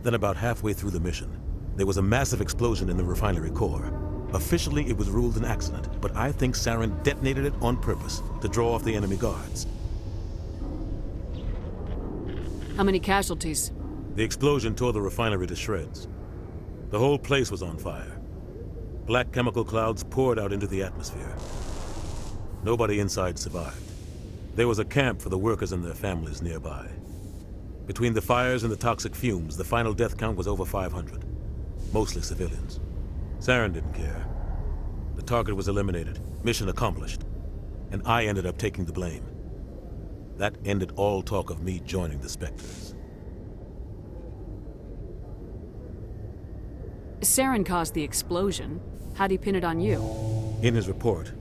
Then about halfway through the mission, there was a massive explosion in the refinery core. Officially, it was ruled an accident, but I think Saren detonated it on purpose to draw off the enemy guards. How many casualties? The explosion tore the refinery to shreds. The whole place was on fire. Black chemical clouds poured out into the atmosphere. Nobody inside survived. There was a camp for the workers and their families nearby. Between the fires and the toxic fumes, the final death count was over 500. Mostly civilians. Saren didn't care. The target was eliminated, mission accomplished, and I ended up taking the blame. That ended all talk of me joining the Spectres. Saren caused the explosion. How'd he pin it on you? In his report,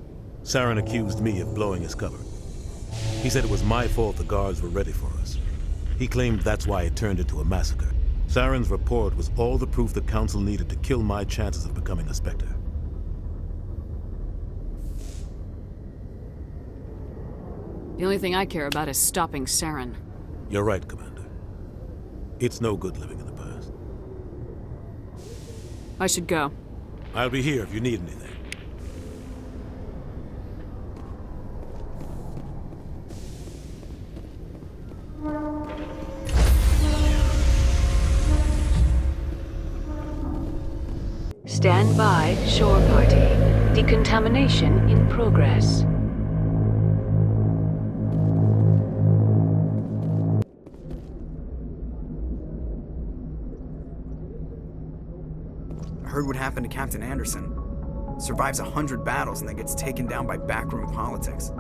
Saren accused me of blowing his cover. He said it was my fault the guards were ready for us. He claimed that's why it turned into a massacre. Saren's report was all the proof the Council needed to kill my chances of becoming a Spectre. The only thing I care about is stopping Saren. You're right, Commander. It's no good living in the past. I should go. I'll be here if you need anything. Stand by, shore party. Decontamination in progress. I heard what happened to Captain Anderson. Survives 100 battles and then gets taken down by backroom politics.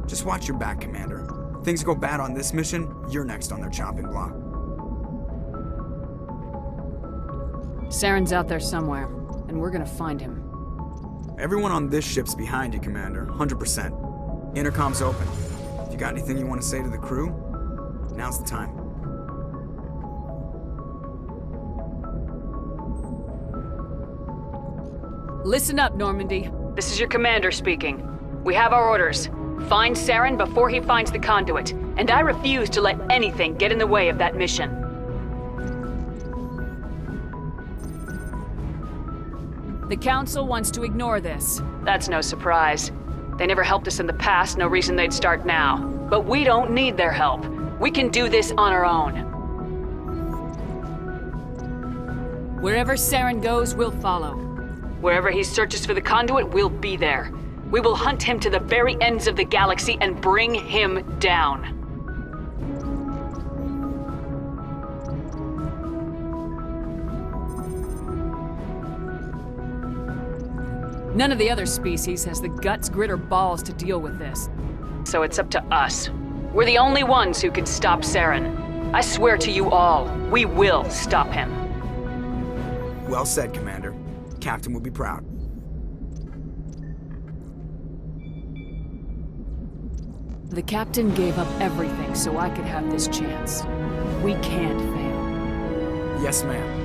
Just watch your back, Commander. Things go bad on this mission, you're next on their chopping block. Saren's out there somewhere, and we're gonna find him. Everyone on this ship's behind you, Commander. 100%. Intercom's open. If you got anything you want to say to the crew, now's the time. Listen up, Normandy. This is your commander speaking. We have our orders. Find Saren before he finds the conduit, and I refuse to let anything get in the way of that mission. The Council wants to ignore this. That's no surprise. They never helped us in the past, no reason they'd start now. But we don't need their help. We can do this on our own. Wherever Saren goes, we'll follow. Wherever he searches for the conduit, we'll be there. We will hunt him to the very ends of the galaxy and bring him down. None of the other species has the guts, grit, or balls to deal with this. So it's up to us. We're the only ones who can stop Saren. I swear to you all, we will stop him. Well said, Commander. Captain will be proud. The Captain gave up everything so I could have this chance. We can't fail. Yes, ma'am.